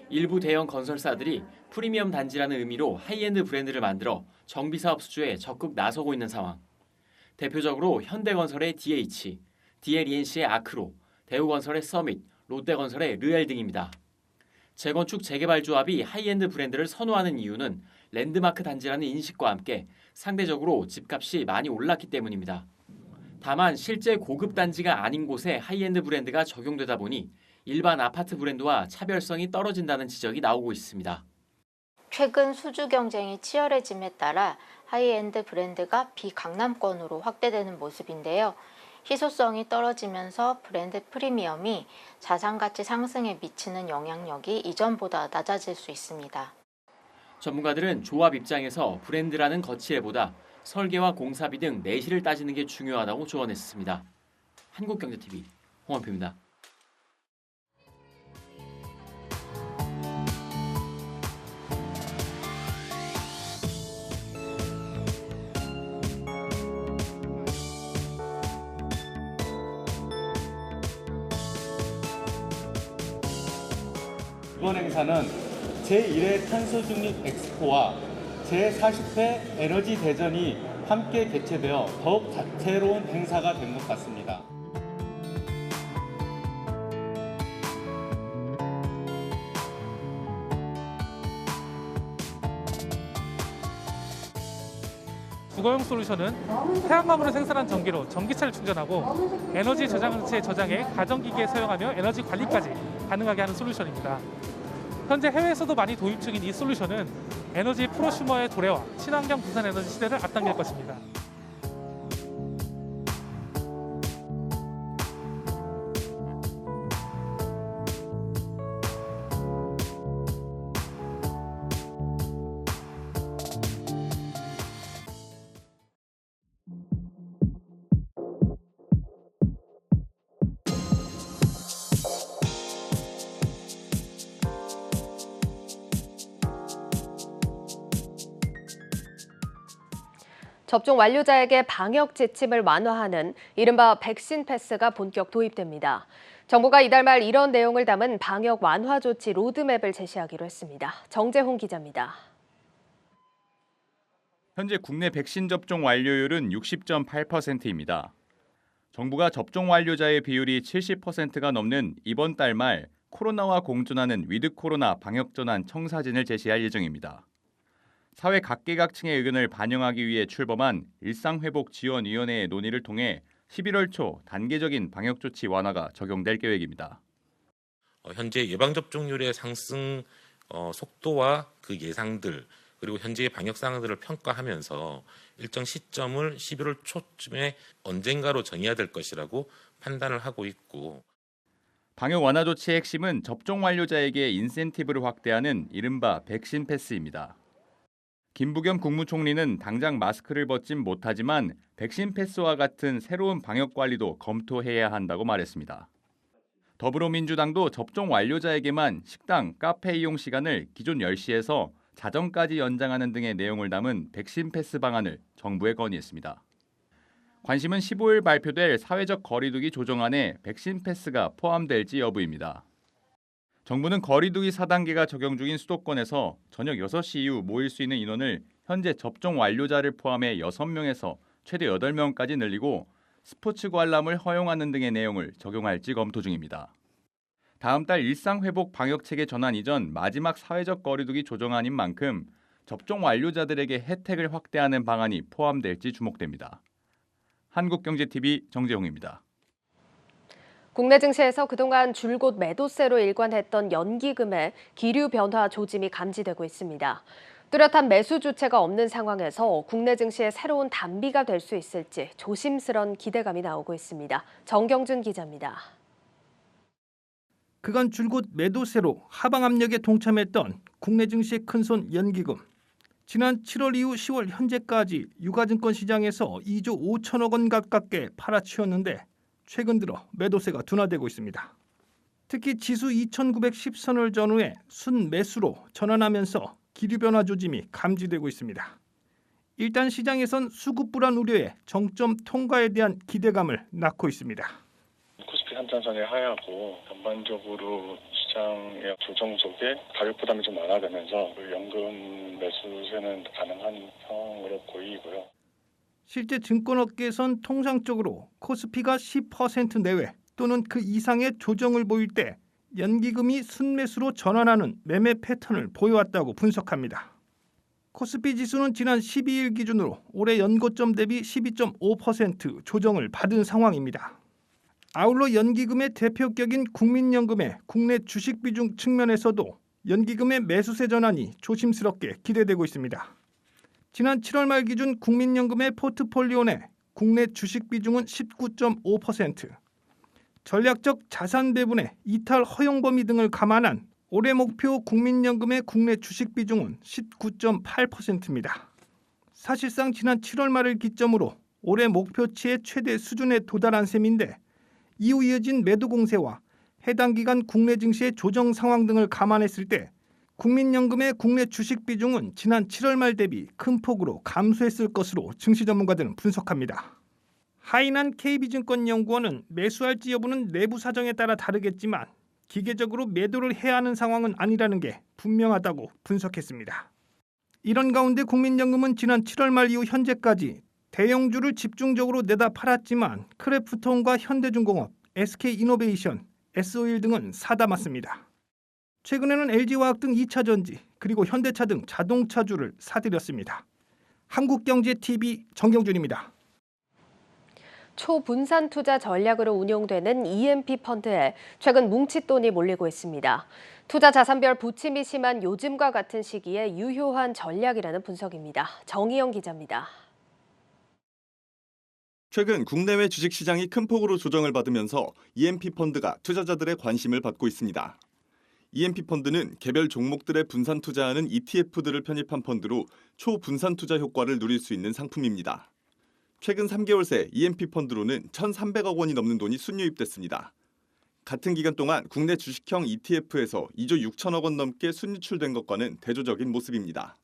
일부 대형 건설사들이 프리미엄 단지라는 의미로 하이엔드 브랜드를 만들어 정비사업 수주에 적극 나서고 있는 상황. 대표적으로 현대건설의 DH, DLENC의 아크로, 대우건설의 서밋, 롯데건설의 르엘 등입니다. 재건축 재개발 조합이 하이엔드 브랜드를 선호하는 이유는 랜드마크 단지라는 인식과 함께 상대적으로 집값이 많이 올랐기 때문입니다. 다만 실제 고급 단지가 아닌 곳에 하이엔드 브랜드가 적용되다 보니 일반 아파트 브랜드와 차별성이 떨어진다는 지적이 나오고 있습니다. 최근 수주 경쟁이 치열해짐에 따라 하이엔드 브랜드가 비강남권으로 확대되는 모습인데요. 희소성이 떨어지면서 브랜드 프리미엄이 자산가치 상승에 미치는 영향력이 이전보다 낮아질 수 있습니다. 전문가들은 조합 입장에서 브랜드라는 거치애보다 설계와 공사비 등 내실을 따지는 게 중요하다고 조언했습니다. 한국경제TV 홍원표입니다. 이번 행사는 제1회 탄소중립 엑스포와 제40회 에너지 대전이 함께 개최되어 더욱 다채로운 행사가 된 것 같습니다. 주거용 솔루션은 태양광으로 생산한 전기로 전기차를 충전하고 에너지 저장체 저장에 가전기기에 사용하며 에너지 관리까지 가능하게 하는 솔루션입니다. 현재 해외에서도 많이 도입 중인 이 솔루션은 에너지 프로슈머의 도래와 친환경 부산 에너지 시대를 앞당길 것입니다. 접종 완료자에게 방역 지침을 완화하는 이른바 백신 패스가 본격 도입됩니다. 정부가 이달 말 이런 내용을 담은 방역 완화 조치 로드맵을 제시하기로 했습니다. 정재홍 기자입니다. 현재 국내 백신 접종 완료율은 60.8%입니다. 정부가 접종 완료자의 비율이 70%가 넘는 이번 달 말 코로나와 공존하는 위드 코로나 방역 전환 청사진을 제시할 예정입니다. 사회 각계각층의 의견을 반영하기 위해 출범한 일상회복지원위원회의 논의를 통해 11월 초 단계적인 방역조치 완화가 적용될 계획입니다. 현재 예방접종률의 상승 속도와 그 예상들 그리고 현재의 방역 상황들을 평가하면서 일정 시점을 11월 초쯤에 언젠가로 정해야 될 것이라고 판단을 하고 있고 방역 완화 조치의 핵심은 접종 완료자에게 인센티브를 확대하는 이른바 백신 패스입니다. 김부겸 국무총리는 당장 마스크를 벗진 못하지만 백신 패스와 같은 새로운 방역 관리도 검토해야 한다고 말했습니다. 더불어민주당도 접종 완료자에게만 식당, 카페 이용 시간을 기존 10시에서 자정까지 연장하는 등의 내용을 담은 백신 패스 방안을 정부에 건의했습니다. 관심은 15일 발표될 사회적 거리두기 조정안에 백신 패스가 포함될지 여부입니다. 정부는 거리두기 4단계가 적용 중인 수도권에서 저녁 6시 이후 모일 수 있는 인원을 현재 접종 완료자를 포함해 6명에서 최대 8명까지 늘리고 스포츠 관람을 허용하는 등의 내용을 적용할지 검토 중입니다. 다음 달 일상회복 방역체계 전환 이전 마지막 사회적 거리두기 조정안인 만큼 접종 완료자들에게 혜택을 확대하는 방안이 포함될지 주목됩니다. 한국경제TV 정재홍입니다. 국내 증시에서 그동안 줄곧 매도세로 일관했던 연기금의 기류 변화 조짐이 감지되고 있습니다. 뚜렷한 매수 주체가 없는 상황에서 국내 증시의 새로운 단비가 될 수 있을지 조심스런 기대감이 나오고 있습니다. 정경준 기자입니다. 그간 줄곧 매도세로 하방 압력에 동참했던 국내 증시의 큰손 연기금. 지난 7월 이후 10월 현재까지 유가증권 시장에서 2조 5천억 원 가깝게 팔아치웠는데 최근 들어 매도세가 둔화되고 있습니다. 특히 지수 2910선을 전후해 순매수로 전환하면서 기류 변화 조짐이 감지되고 있습니다. 일단 시장에선 수급 불안 우려에 정점 통과에 대한 기대감을 낳고 있습니다. 코스피 3차선에 하향하고 전반적으로 시장의 조정 속에 가격 부담이 좀 완화되면서 연금 매수세는 가능한 상황으로 보이고요. 실제 증권업계에선 통상적으로 코스피가 10% 내외 또는 그 이상의 조정을 보일 때 연기금이 순매수로 전환하는 매매 패턴을 보여왔다고 분석합니다. 코스피 지수는 지난 12일 기준으로 올해 연고점 대비 12.5% 조정을 받은 상황입니다. 아울러 연기금의 대표격인 국민연금의 국내 주식 비중 측면에서도 연기금의 매수세 전환이 조심스럽게 기대되고 있습니다. 지난 7월 말 기준 국민연금의 포트폴리오 내 국내 주식 비중은 19.5%, 전략적 자산 배분의 이탈 허용 범위 등을 감안한 올해 목표 국민연금의 국내 주식 비중은 19.8%입니다. 사실상 지난 7월 말을 기점으로 올해 목표치의 최대 수준에 도달한 셈인데 이후 이어진 매도 공세와 해당 기간 국내 증시의 조정 상황 등을 감안했을 때 국민연금의 국내 주식 비중은 지난 7월 말 대비 큰 폭으로 감소했을 것으로 증시 전문가들은 분석합니다. 하이난 KB증권연구원은 매수할지 여부는 내부 사정에 따라 다르겠지만 기계적으로 매도를 해야 하는 상황은 아니라는 게 분명하다고 분석했습니다. 이런 가운데 국민연금은 지난 7월 말 이후 현재까지 대형주를 집중적으로 내다 팔았지만 크래프톤과 현대중공업, SK이노베이션, S-오일 등은 사다 맞습니다. 최근에는 LG화학 등 2차전지 그리고 현대차 등 자동차주를 사들였습니다. 한국경제TV 정경준입니다. 초분산 투자 전략으로 운용되는 EMP 펀드에 최근 뭉칫돈이 몰리고 있습니다. 투자 자산별 부침이 심한 요즘과 같은 시기에 유효한 전략이라는 분석입니다. 정희영 기자입니다. 최근 국내외 주식시장이 큰 폭으로 조정을 받으면서 EMP 펀드가 투자자들의 관심을 받고 있습니다. EMP 펀드는 개별 종목들에 분산 투자하는 ETF들을 편입한 펀드로 초분산 투자 효과를 누릴 수 있는 상품입니다. 최근 3개월 새 EMP 펀드로는 1,300억 원이 넘는 돈이 순유입됐습니다. 같은 기간 동안 국내 주식형 ETF에서 2조 6천억 원 넘게 순유출된 것과는 대조적인 모습입니다.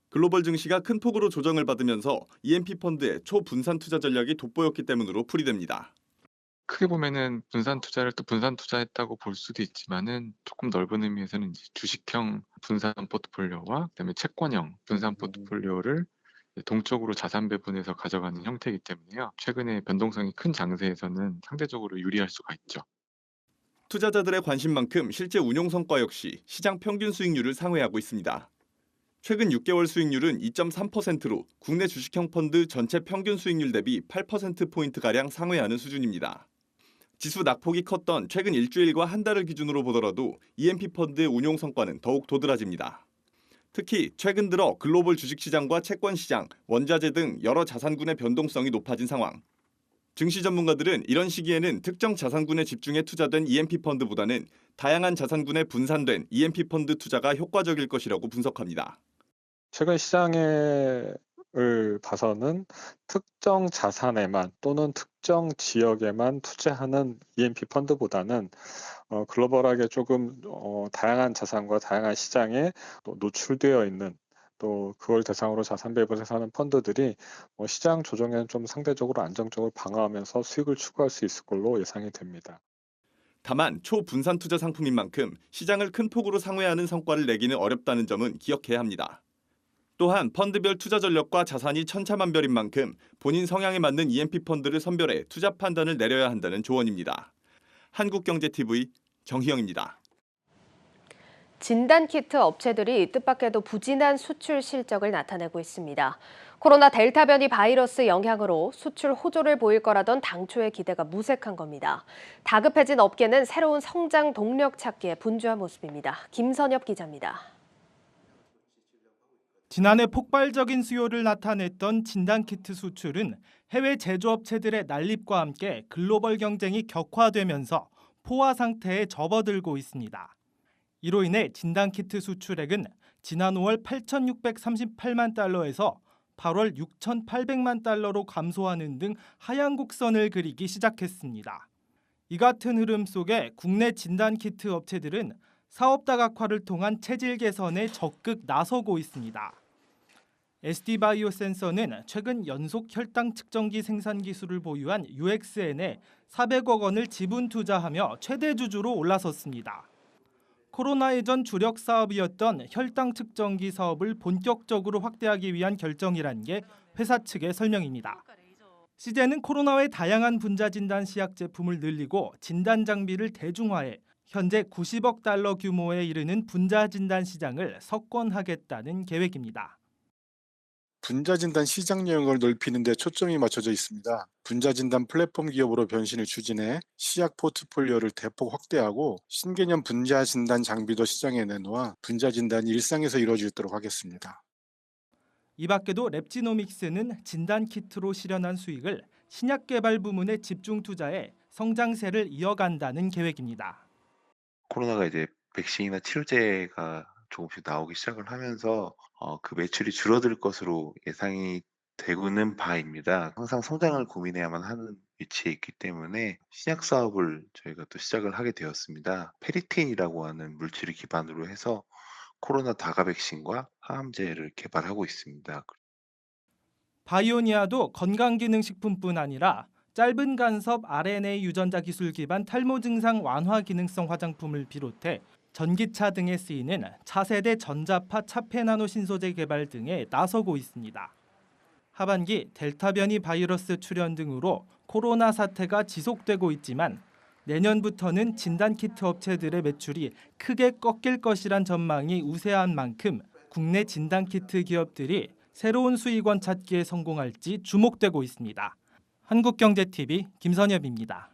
글로벌 증시가 큰 폭으로 조정을 받으면서 EMP 펀드의 초분산 투자 전략이 돋보였기 때문으로 풀이됩니다. 크게 보면은 분산 투자를 또 분산 투자했다고 볼 수도 있지만은 조금 넓은 의미에서는 이제 주식형 분산 포트폴리오와 그다음에 채권형 분산 포트폴리오를 동적으로 자산 배분해서 가져가는 형태이기 때문에요. 최근에 변동성이 큰 장세에서는 상대적으로 유리할 수가 있죠. 투자자들의 관심만큼 실제 운용 성과 역시 시장 평균 수익률을 상회하고 있습니다. 최근 6개월 수익률은 2.3%로 국내 주식형 펀드 전체 평균 수익률 대비 8%포인트가량 상회하는 수준입니다. 지수 낙폭이 컸던 최근 일주일과 한 달을 기준으로 보더라도 EMP 펀드의 운용 성과는 더욱 도드라집니다. 특히 최근 들어 글로벌 주식시장과 채권시장, 원자재 등 여러 자산군의 변동성이 높아진 상황. 증시 전문가들은 이런 시기에는 특정 자산군에 집중해 투자된 EMP 펀드보다는 다양한 자산군에 분산된 EMP 펀드 투자가 효과적일 것이라고 분석합니다. 최근 시장을 봐서는 특정 자산에만 또는 특정 지역에만 투자하는 EMP 펀드보다는 글로벌하게 조금 다양한 자산과 다양한 시장에 노출되어 있는 또 그걸 대상으로 자산 배분해서 하는 펀드들이 시장 조정에는 좀 상대적으로 안정적으로 방어하면서 수익을 추구할 수 있을 걸로 예상이 됩니다. 다만 초분산 투자 상품인 만큼 시장을 큰 폭으로 상회하는 성과를 내기는 어렵다는 점은 기억해야 합니다. 또한 펀드별 투자 전략과 자산이 천차만별인 만큼 본인 성향에 맞는 EMP 펀드를 선별해 투자 판단을 내려야 한다는 조언입니다. 한국경제TV 정희영입니다. 진단키트 업체들이 뜻밖에도 부진한 수출 실적을 나타내고 있습니다. 코로나 델타 변이 바이러스 영향으로 수출 호조를 보일 거라던 당초의 기대가 무색한 겁니다. 다급해진 업계는 새로운 성장 동력 찾기에 분주한 모습입니다. 김선엽 기자입니다. 지난해 폭발적인 수요를 나타냈던 진단키트 수출은 해외 제조업체들의 난립과 함께 글로벌 경쟁이 격화되면서 포화 상태에 접어들고 있습니다. 이로 인해 진단키트 수출액은 지난 5월 8,638만 달러에서 8월 6,800만 달러로 감소하는 등 하향 곡선을 그리기 시작했습니다. 이 같은 흐름 속에 국내 진단키트 업체들은 사업 다각화를 통한 체질 개선에 적극 나서고 있습니다. SD바이오센서는 최근 연속 혈당 측정기 생산 기술을 보유한 UXN에 400억 원을 지분 투자하며 최대 주주로 올라섰습니다. 코로나 이전 주력 사업이었던 혈당 측정기 사업을 본격적으로 확대하기 위한 결정이란 게 회사 측의 설명입니다. 시제는 코로나의 다양한 분자 진단 시약 제품을 늘리고 진단 장비를 대중화해 현재 90억 달러 규모에 이르는 분자진단 시장을 석권하겠다는 계획입니다. 분자진단 시장 영역을 넓히는 데 초점이 맞춰져 있습니다. 분자진단 플랫폼 기업으로 변신을 추진해 시약 포트폴리오를 대폭 확대하고 신개념 분자진단 장비도 시장에 내놓아 분자진단이 일상에서 이루어질 수 있도록 하겠습니다. 이 밖에도 랩지노믹스는 진단키트로 실현한 수익을 신약 개발 부문에 집중 투자해 성장세를 이어간다는 계획입니다. 코로나가 이제 백신이나 치료제가 조금씩 나오기 시작을 하면서 그 매출이 줄어들 것으로 예상이 되고는 바입니다. 항상 성장을 고민해야만 하는 위치에 있기 때문에 신약 사업을 저희가 또 시작을 하게 되었습니다. 페리틴이라고 하는 물질을 기반으로 해서 코로나 다가 백신과 항암제를 개발하고 있습니다. 바이오니아도 건강기능식품뿐 아니라 짧은 간섭 RNA 유전자 기술 기반 탈모 증상 완화 기능성 화장품을 비롯해 전기차 등에 쓰이는 차세대 전자파 차폐나노 신소재 개발 등에 나서고 있습니다. 하반기 델타 변이 바이러스 출현 등으로 코로나 사태가 지속되고 있지만 내년부터는 진단키트 업체들의 매출이 크게 꺾일 것이란 전망이 우세한 만큼 국내 진단키트 기업들이 새로운 수익원 찾기에 성공할지 주목되고 있습니다. 한국경제TV 김선엽입니다.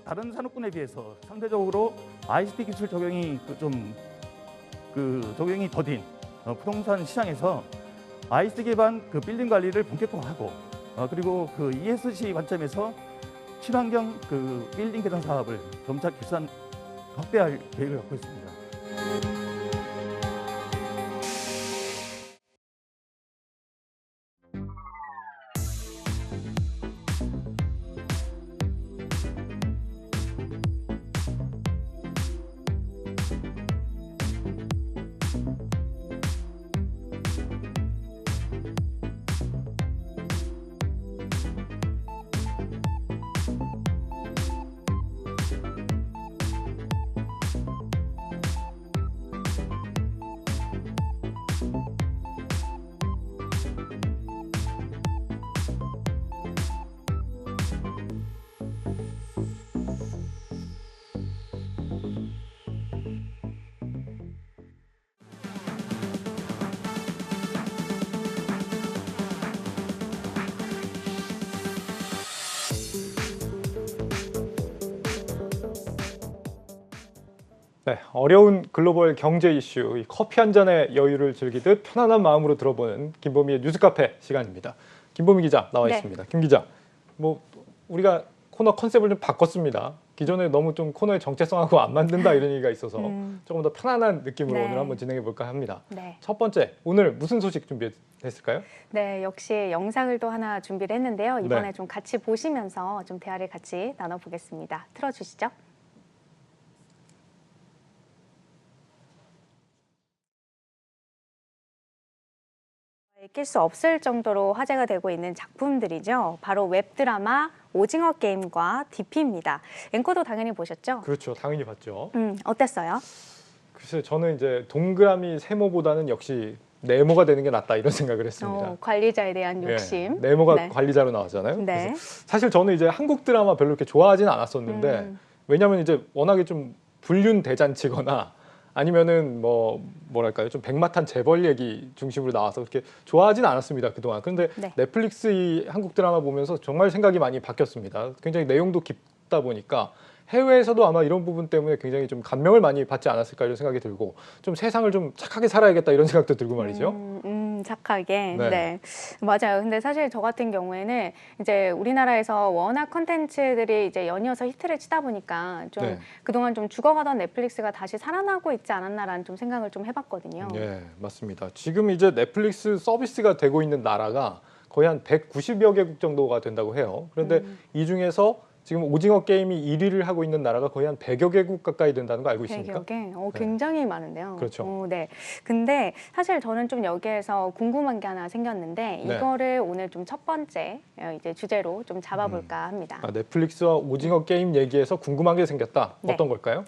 다른 산업군에 비해서 상대적으로 ICT 기술 적용이 적용이 더딘 부동산 시장에서 ICT 기반 빌딩 관리를 본격화하고 그리고 ESG 관점에서 친환경 빌딩 개선 사업을 점차 확대할 계획을 갖고 있습니다. 네, 어려운 글로벌 경제 이슈, 커피 한 잔의 여유를 즐기듯 편안한 마음으로 들어보는 김보미의 뉴스카페 시간입니다. 김보미 기자 나와 있습니다. 김 기자, 우리가 코너 컨셉을 좀 바꿨습니다. 기존에 너무 좀 코너의 정체성하고 안 맞는다 이런 얘기가 있어서 조금 더 편안한 느낌으로 오늘 한번 진행해 볼까 합니다. 첫 번째, 오늘 무슨 소식 준비했을까요? 네, 역시 영상을 또 하나 준비를 했는데요. 이번에 좀 같이 보시면서 좀 대화를 같이 나눠보겠습니다. 틀어주시죠. 낄 수 없을 정도로 화제가 되고 있는 작품들이죠. 바로 웹드라마 오징어 게임과 DP입니다. 앵커도 당연히 보셨죠? 그렇죠. 당연히 봤죠. 어땠어요? 글쎄, 저는 이제 동그라미 세모보다는 역시 네모가 되는 게 낫다 이런 생각을 했습니다. 관리자에 대한 욕심. 네모가 관리자로 나왔잖아요. 네. 그래서 사실 저는 이제 한국 드라마 별로 이렇게 좋아하지는 않았었는데 왜냐하면 이제 워낙에 좀 불륜 대잔치거나 아니면은 뭐랄까요, 좀 백마탄 재벌 얘기 중심으로 나와서 그렇게 좋아하진 않았습니다 그동안. 그런데 넷플릭스 이 한국 드라마 보면서 정말 생각이 많이 바뀌었습니다. 굉장히 내용도 깊다 보니까 해외에서도 아마 이런 부분 때문에 굉장히 좀 감명을 많이 받지 않았을까 이런 생각이 들고, 좀 세상을 좀 착하게 살아야겠다 이런 생각도 들고 말이죠. 착하게. 네. 맞아요. 근데 사실 저 같은 경우에는 이제 우리나라에서 워낙 컨텐츠들이 이제 연이어서 히트를 치다 보니까 좀 그동안 좀 죽어가던 넷플릭스가 다시 살아나고 있지 않았나라는 좀 생각을 좀 해봤거든요. 네, 맞습니다. 지금 이제 넷플릭스 서비스가 되고 있는 나라가 거의 한 190여 개국 정도가 된다고 해요. 그런데 이 중에서 지금 오징어 게임이 1위를 하고 있는 나라가 거의 한 100여 개국 가까이 된다는 거 알고 있습니까? 100여 개? 굉장히 많은데요. 그렇죠. 네. 근데 사실 저는 좀 여기에서 궁금한 게 하나 생겼는데 네. 이거를 오늘 좀 첫 번째 이제 주제로 좀 잡아볼까 합니다. 넷플릭스와 오징어 게임 얘기에서 궁금한 게 생겼다. 네. 어떤 걸까요?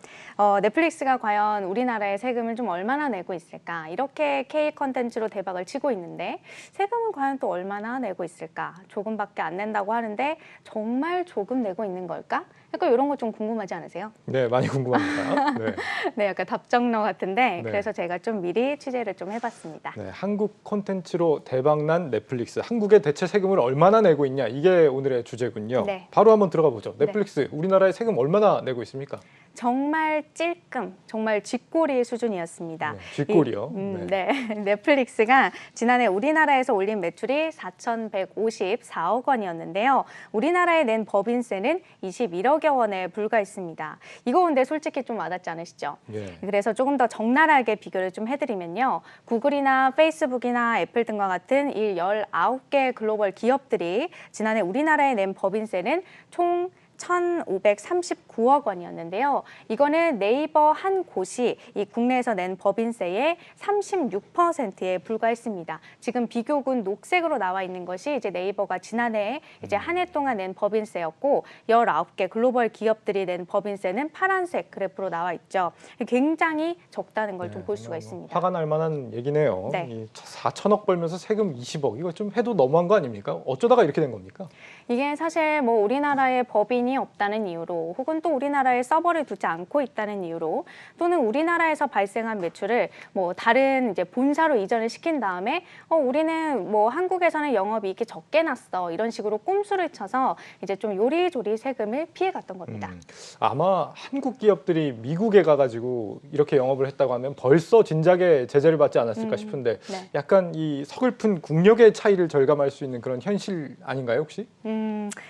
넷플릭스가 과연 우리나라에 세금을 좀 얼마나 내고 있을까? 이렇게 K 컨텐츠로 대박을 치고 있는데 세금은 과연 또 얼마나 내고 있을까? 조금밖에 안 낸다고 하는데 정말 조금 내고 있는 걸까? 약간 이런 거 좀 궁금하지 않으세요? 네, 많이 궁금합니다. 네. 네, 약간 답정너 같은데 네. 그래서 제가 좀 미리 취재를 좀 해봤습니다. 네, 한국 콘텐츠로 대박난 넷플릭스. 한국의 대체 세금을 얼마나 내고 있냐. 이게 오늘의 주제군요. 네. 바로 한번 들어가 보죠. 넷플릭스, 우리나라에 세금 얼마나 내고 있습니까? 정말 찔끔, 정말 쥐꼬리 수준이었습니다. 쥐꼬리요? 네. 넷플릭스가 지난해 우리나라에서 올린 매출이 4,154억 원이었는데요. 우리나라에 낸 법인세는 21억여 원에 불과했습니다. 이거 근데 솔직히 좀 와닿지 않으시죠? 예. 그래서 조금 더 적나라하게 비교를 좀 해드리면요. 구글이나 페이스북이나 애플 등과 같은 이 19개 글로벌 기업들이 지난해 우리나라에 낸 법인세는 총 1,539억 원이었는데요. 이거는 네이버 한 곳이 이 국내에서 낸 법인세의 36%에 불과했습니다. 지금 비교군 녹색으로 나와 있는 것이 이제 네이버가 지난해 이제 한 해 동안 낸 법인세였고 19개 글로벌 기업들이 낸 법인세는 파란색 그래프로 나와 있죠. 굉장히 적다는 걸 좀 볼 수가 있습니다. 화가 날 만한 얘기네요. 네. 4천억 벌면서 세금 20억. 이거 좀 해도 너무한 거 아닙니까? 어쩌다가 이렇게 된 겁니까? 이게 사실 뭐 우리나라에 법인이 없다는 이유로 혹은 또 우리나라에 서버를 두지 않고 있다는 이유로 또는 우리나라에서 발생한 매출을 뭐 다른 이제 본사로 이전을 시킨 다음에 우리는 뭐 한국에서는 영업이익이 적게 났어 이런 식으로 꼼수를 쳐서 이제 좀 요리조리 세금을 피해갔던 겁니다. 아마 한국 기업들이 미국에 가가지고 이렇게 영업을 했다고 하면 벌써 진작에 제재를 받지 않았을까 싶은데 네. 약간 이 서글픈 국력의 차이를 절감할 수 있는 그런 현실 아닌가요 혹시?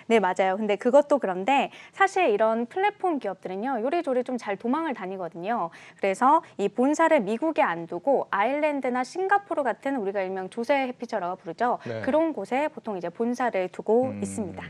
네, 맞아요. 근데 그것도 그런데 사실 이런 플랫폼 기업들은요, 요리조리 좀 잘 도망을 다니거든요. 그래서 이 본사를 미국에 안 두고 아일랜드나 싱가포르 같은 우리가 일명 조세 해피처럼 부르죠. 네. 그런 곳에 보통 이제 본사를 두고 있습니다.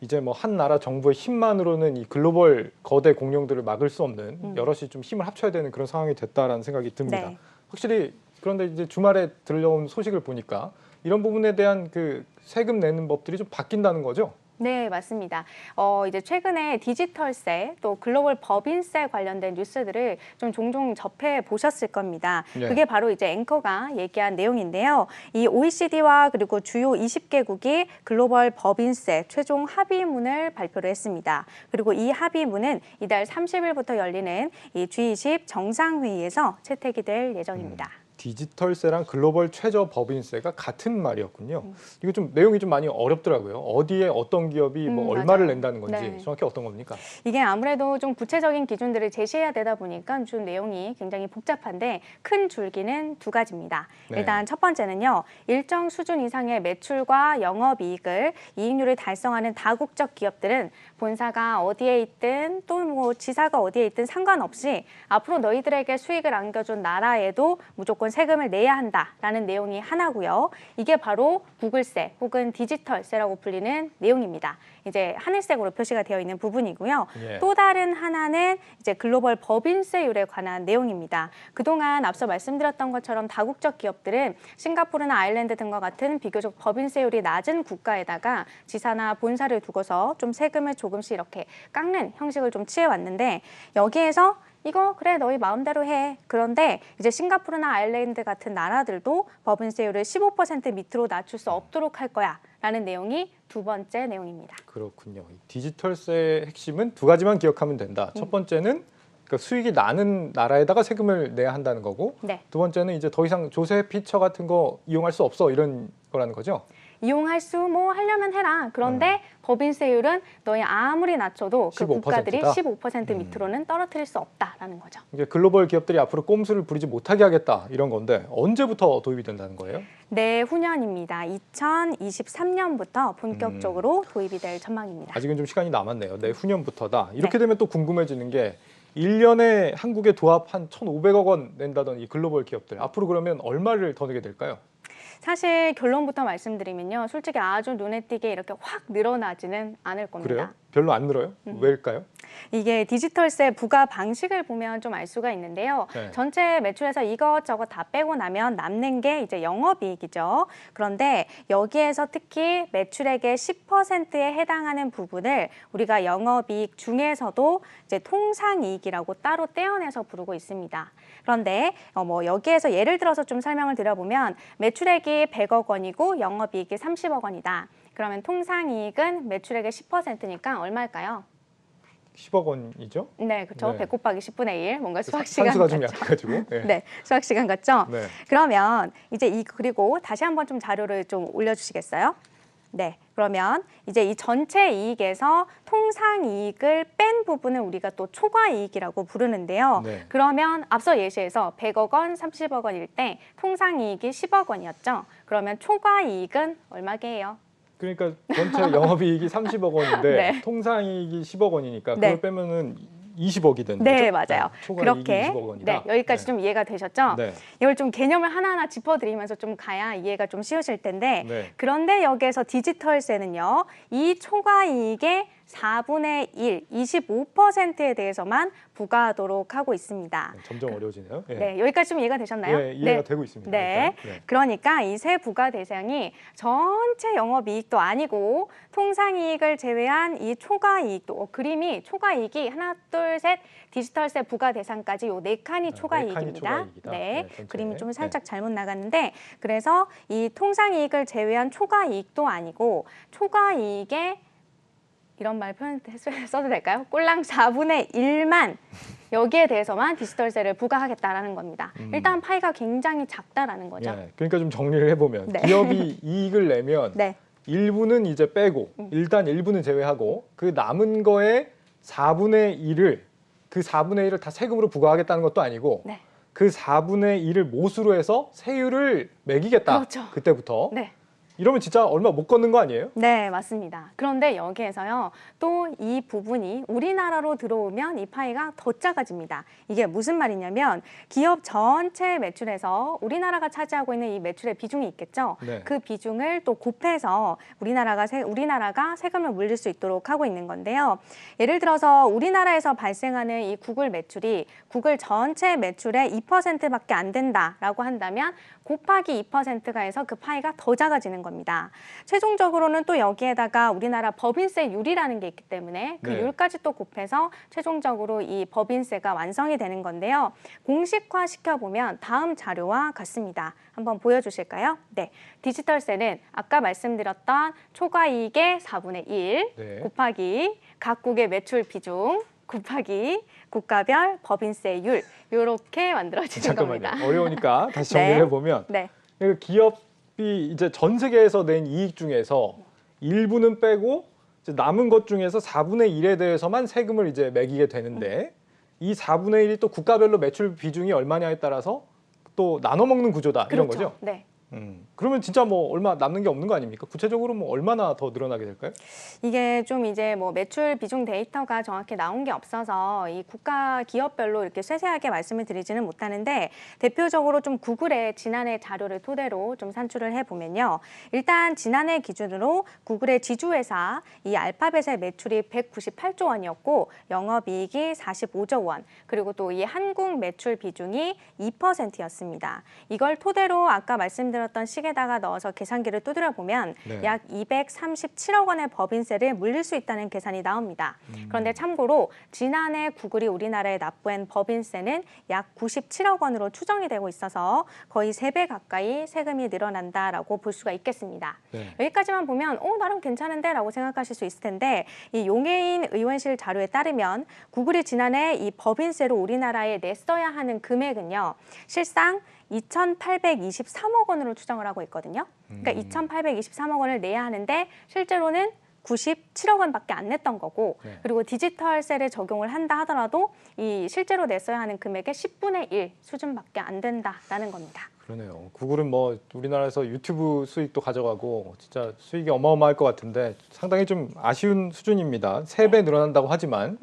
이제 뭐 한 나라 정부의 힘만으로는 이 글로벌 거대 공룡들을 막을 수 없는 여럿이 좀 힘을 합쳐야 되는 그런 상황이 됐다라는 생각이 듭니다. 네. 확실히 그런데 이제 주말에 들려온 소식을 보니까 이런 부분에 대한 그 세금 내는 법들이 좀 바뀐다는 거죠? 네, 맞습니다. 이제 최근에 디지털세 또 글로벌 법인세 관련된 뉴스들을 좀 종종 접해 보셨을 겁니다. 네. 그게 바로 이제 앵커가 얘기한 내용인데요. 이 OECD와 그리고 주요 20개국이 글로벌 법인세 최종 합의문을 발표를 했습니다. 그리고 이 합의문은 이달 30일부터 열리는 이 G20 정상회의에서 채택이 될 예정입니다. 디지털세랑 글로벌 최저 법인세가 같은 말이었군요. 이거 좀 내용이 좀 많이 어렵더라고요. 어디에 어떤 기업이 뭐 얼마를 맞아요. 낸다는 건지 네. 정확히 어떤 겁니까? 이게 아무래도 좀 구체적인 기준들을 제시해야 되다 보니까 좀 내용이 굉장히 복잡한데 큰 줄기는 두 가지입니다. 네. 일단 첫 번째는요. 일정 수준 이상의 매출과 영업이익을 이익률을 달성하는 다국적 기업들은 본사가 어디에 있든 또 뭐 지사가 어디에 있든 상관없이 앞으로 너희들에게 수익을 안겨준 나라에도 무조건 세금을 내야 한다라는 내용이 하나고요. 이게 바로 구글세 혹은 디지털세라고 불리는 내용입니다. 이제 하늘색으로 표시가 되어 있는 부분이고요. 예. 또 다른 하나는 이제 글로벌 법인세율에 관한 내용입니다. 그동안 앞서 말씀드렸던 것처럼 다국적 기업들은 싱가포르나 아일랜드 등과 같은 비교적 법인세율이 낮은 국가에다가 지사나 본사를 두고서 좀 세금을 조금씩 이렇게 깎는 형식을 좀 취해왔는데 여기에서 이거 그래 너희 마음대로 해. 그런데 이제 싱가포르나 아일랜드 같은 나라들도 법인세율을 15% 밑으로 낮출 수 없도록 할 거야 라는 내용이 두 번째 내용입니다. 그렇군요. 이 디지털세의 핵심은 두 가지만 기억하면 된다. 첫 번째는 그러니까 수익이 나는 나라에다가 세금을 내야 한다는 거고 네. 두 번째는 이제 더 이상 조세 피처 같은 거 이용할 수 없어 이런 거라는 거죠. 이용할 수 뭐 하려면 해라. 그런데 법인세율은 너희 아무리 낮춰도 그 15%다? 국가들이 15% 밑으로는 떨어뜨릴 수 없다라는 거죠. 이게 글로벌 기업들이 앞으로 꼼수를 부리지 못하게 하겠다 이런 건데 언제부터 도입이 된다는 거예요? 내후년입니다. 2023년부터 본격적으로 도입이 될 전망입니다. 아직은 좀 시간이 남았네요. 내후년부터다. 이렇게 되면 또 궁금해지는 게 1년에 한국에 도합 한 1,500억 원 낸다던 이 글로벌 기업들 앞으로 그러면 얼마를 더 내게 될까요? 사실 결론부터 말씀드리면요. 솔직히 아주 눈에 띄게 이렇게 확 늘어나지는 않을 겁니다. 그래요? 별로 안 늘어요? 왜일까요? 이게 디지털세 부과 방식을 보면 좀 알 수가 있는데요. 네. 전체 매출에서 이것저것 다 빼고 나면 남는 게 이제 영업이익이죠. 그런데 여기에서 특히 매출액의 10%에 해당하는 부분을 우리가 영업이익 중에서도 이제 통상이익이라고 따로 떼어내서 부르고 있습니다. 그런데 뭐 여기에서 예를 들어서 좀 설명을 드려보면 매출액이 100억 원이고 영업이익이 30억 원이다. 그러면 통상이익은 매출액의 10%니까 얼마일까요? 10억 원이죠? 네, 그렇죠. 네. 100 곱하기 10분의 1. 뭔가 수학 시간 산수가 같죠? 좀 약해가지고. 네. 네, 수학 시간 같죠? 네. 그러면 이제 그리고 다시 한번 좀 자료를 좀 올려주시겠어요? 네, 그러면 이제 이 전체 이익에서 통상이익을 뺀 부분을 우리가 또 초과이익이라고 부르는데요. 네. 그러면 앞서 예시에서 100억 원, 30억 원일 때 통상이익이 10억 원이었죠. 그러면 초과이익은 얼마게요? 그러니까 전체 영업이익이 30억 원인데 네. 통상이익이 10억 원이니까 그걸 네. 빼면은 20억이 되는 네, 거죠? 맞아요. 초과이익이 그렇게 20억 원이다. 네, 여기까지 좀 이해가 되셨죠? 네. 이걸 좀 개념을 하나하나 짚어드리면서 좀 가야 이해가 좀 쉬우실 텐데 네. 그런데 여기에서 디지털세는요. 이 초과이익의 4분의 1, 25%에 대해서만 부과하도록 하고 있습니다. 점점 어려워지네요. 예. 네, 여기까지 좀 이해가 되셨나요? 네, 이해가 되고 있습니다. 네, 일단. 네. 그러니까 이 세 부과 대상이 전체 영업이익도 아니고 통상이익을 제외한 이 초과이익도 그림이 초과이익이 하나, 둘, 셋 디지털세 부과 대상까지 요 네 칸이 초과이익입니다. 초과이익이다. 네, 네, 전체. 그림이 좀 살짝 잘못 나갔는데 그래서 이 통상이익을 제외한 초과이익도 아니고 초과이익의 이런 말 표현 써도 될까요? 꼴랑 4분의 1만 여기에 대해서만 디지털세를 부과하겠다라는 겁니다. 일단 파이가 굉장히 작다라는 거죠. 예, 그러니까 좀 정리를 해보면 네. 기업이 이익을 내면 네. 일부는 이제 빼고 일단 일부는 제외하고 그 남은 거에 4분의 1을 그 4분의 1을 다 세금으로 부과하겠다는 것도 아니고 네. 그 4분의 1을 모수로 해서 세율을 매기겠다. 그렇죠. 그때부터. 네. 이러면 진짜 얼마 못 걷는 거 아니에요? 네, 맞습니다. 그런데 여기에서요, 또 이 부분이 우리나라로 들어오면 이 파이가 더 작아집니다. 이게 무슨 말이냐면 기업 전체 매출에서 우리나라가 차지하고 있는 이 매출의 비중이 있겠죠. 네. 그 비중을 또 곱해서 우리나라가 세금을 물릴 수 있도록 하고 있는 건데요. 예를 들어서 우리나라에서 발생하는 이 구글 매출이 구글 전체 매출의 2%밖에 안 된다라고 한다면 곱하기 2%가 해서 그 파이가 더 작아지는 겁니다. 최종적으로는 또 여기에다가 우리나라 법인세율이라는 게 있기 때문에 그 네. 율까지 또 곱해서 최종적으로 이 법인세가 완성이 되는 건데요. 공식화 시켜보면 다음 자료와 같습니다. 한번 보여주실까요? 네, 디지털세는 아까 말씀드렸던 초과이익의 4분의 1 네. 곱하기 각국의 매출 비중 곱하기 국가별 법인세율 이렇게 만들어지는 잠깐만요. 겁니다. 어려우니까 다시 정리를 네. 해보면 네. 기업이 이제 전 세계에서 낸 이익 중에서 일부는 빼고 이제 남은 것 중에서 4분의 1에 대해서만 세금을 이제 매기게 되는데 이 4분의 1이 또 국가별로 매출 비중이 얼마냐에 따라서 또 나눠 먹는 구조다 이런 그렇죠. 거죠. 네. 그러면 진짜 뭐 얼마 남는 게 없는 거 아닙니까? 구체적으로 뭐 얼마나 더 늘어나게 될까요? 이게 좀 이제 뭐 매출 비중 데이터가 정확히 나온 게 없어서 이 국가 기업별로 이렇게 세세하게 말씀을 드리지는 못하는데 대표적으로 좀 구글의 지난해 자료를 토대로 좀 산출을 해보면요. 일단 지난해 기준으로 구글의 지주회사 이 알파벳의 매출이 198조 원이었고 영업이익이 45조 원 그리고 또 이 한국 매출 비중이 2%였습니다. 이걸 토대로 아까 말씀드렸던 식에다가 넣어서 계산기를 두드려 보면 네. 약 237억 원의 법인세를 물릴 수 있다는 계산이 나옵니다. 그런데 참고로 지난해 구글이 우리나라에 납부한 법인세는 약 97억 원으로 추정이 되고 있어서 거의 3배 가까이 세금이 늘어난다라고 볼 수가 있겠습니다. 네. 여기까지만 보면 나름 괜찮은데 라고 생각하실 수 있을 텐데 이 용해인 의원실 자료에 따르면 구글이 지난해 이 법인세로 우리나라에 냈어야 하는 금액은요. 실상 2,823억 원으로 추정을 하고 있거든요. 그러니까 2,823억 원을 내야 하는데 실제로는 97억 원밖에 안 냈던 거고 네. 그리고 디지털세를 적용을 한다 하더라도 이 실제로 냈어야 하는 금액의 10분의 1 수준밖에 안 된다라는 겁니다. 그러네요. 구글은 뭐 우리나라에서 유튜브 수익도 가져가고 진짜 수익이 어마어마할 것 같은데 상당히 좀 아쉬운 수준입니다. 3배 늘어난다고 하지만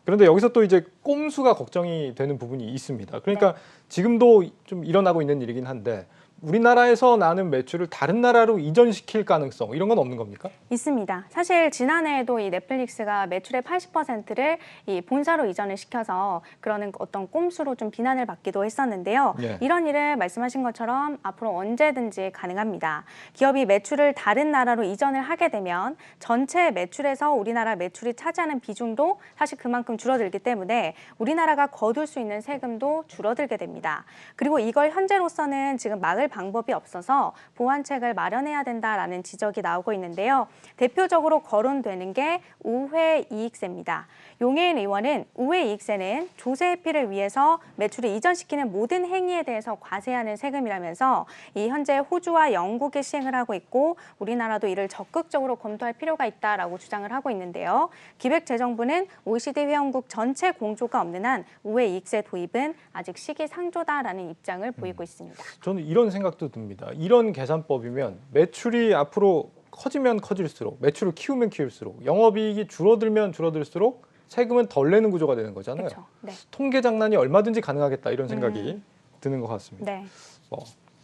그런데 여기서 또 이제 꼼수가 걱정이 되는 부분이 있습니다. 그러니까 지금도 좀 일어나고 있는 일이긴 한데 우리나라에서 나는 매출을 다른 나라로 이전시킬 가능성 이런 건 없는 겁니까? 있습니다. 사실 지난해에도 이 넷플릭스가 매출의 80%를 이 본사로 이전을 시켜서 그러는 어떤 꼼수로 좀 비난을 받기도 했었는데요. 네. 이런 일을 말씀하신 것처럼 앞으로 언제든지 가능합니다. 기업이 매출을 다른 나라로 이전을 하게 되면 전체 매출에서 우리나라 매출이 차지하는 비중도 사실 그만큼 줄어들기 때문에 우리나라가 거둘 수 있는 세금도 줄어들게 됩니다. 그리고 이걸 현재로서는 지금 막을 방법이 없어서 보완책을 마련해야 된다라는 지적이 나오고 있는데요. 대표적으로 거론되는 게 우회 이익세입니다. 용해인 의원은 우회 이익세는 조세 회피를 위해서 매출을 이전시키는 모든 행위에 대해서 과세하는 세금이라면서 이 현재 호주와 영국이 시행을 하고 있고 우리나라도 이를 적극적으로 검토할 필요가 있다라고 주장을 하고 있는데요. 기획재정부는 OECD 회원국 전체 공조가 없는 한 우회 이익세 도입은 아직 시기상조다라는 입장을 보이고 있습니다. 저는 이런 생각도 듭니다. 이런 계산법이면 매출이 앞으로 커지면 커질수록 매출을 키우면 키울수록 영업이익이 줄어들면 줄어들수록 세금은 덜 내는 구조가 되는 거잖아요. 그렇죠. 네. 통계 장난이 얼마든지 가능하겠다 이런 생각이 드는 것 같습니다. 네.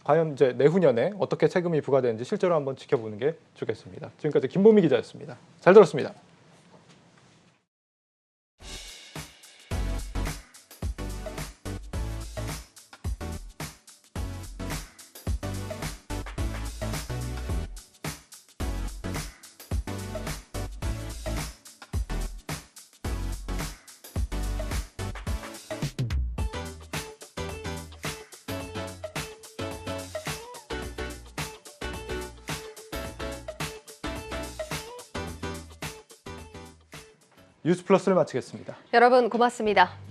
과연 이제 내후년에 어떻게 세금이 부과되는지 실제로 한번 지켜보는 게 좋겠습니다. 지금까지 김보미 기자였습니다. 잘 들었습니다. 뉴스 플러스를 마치겠습니다. 여러분 고맙습니다.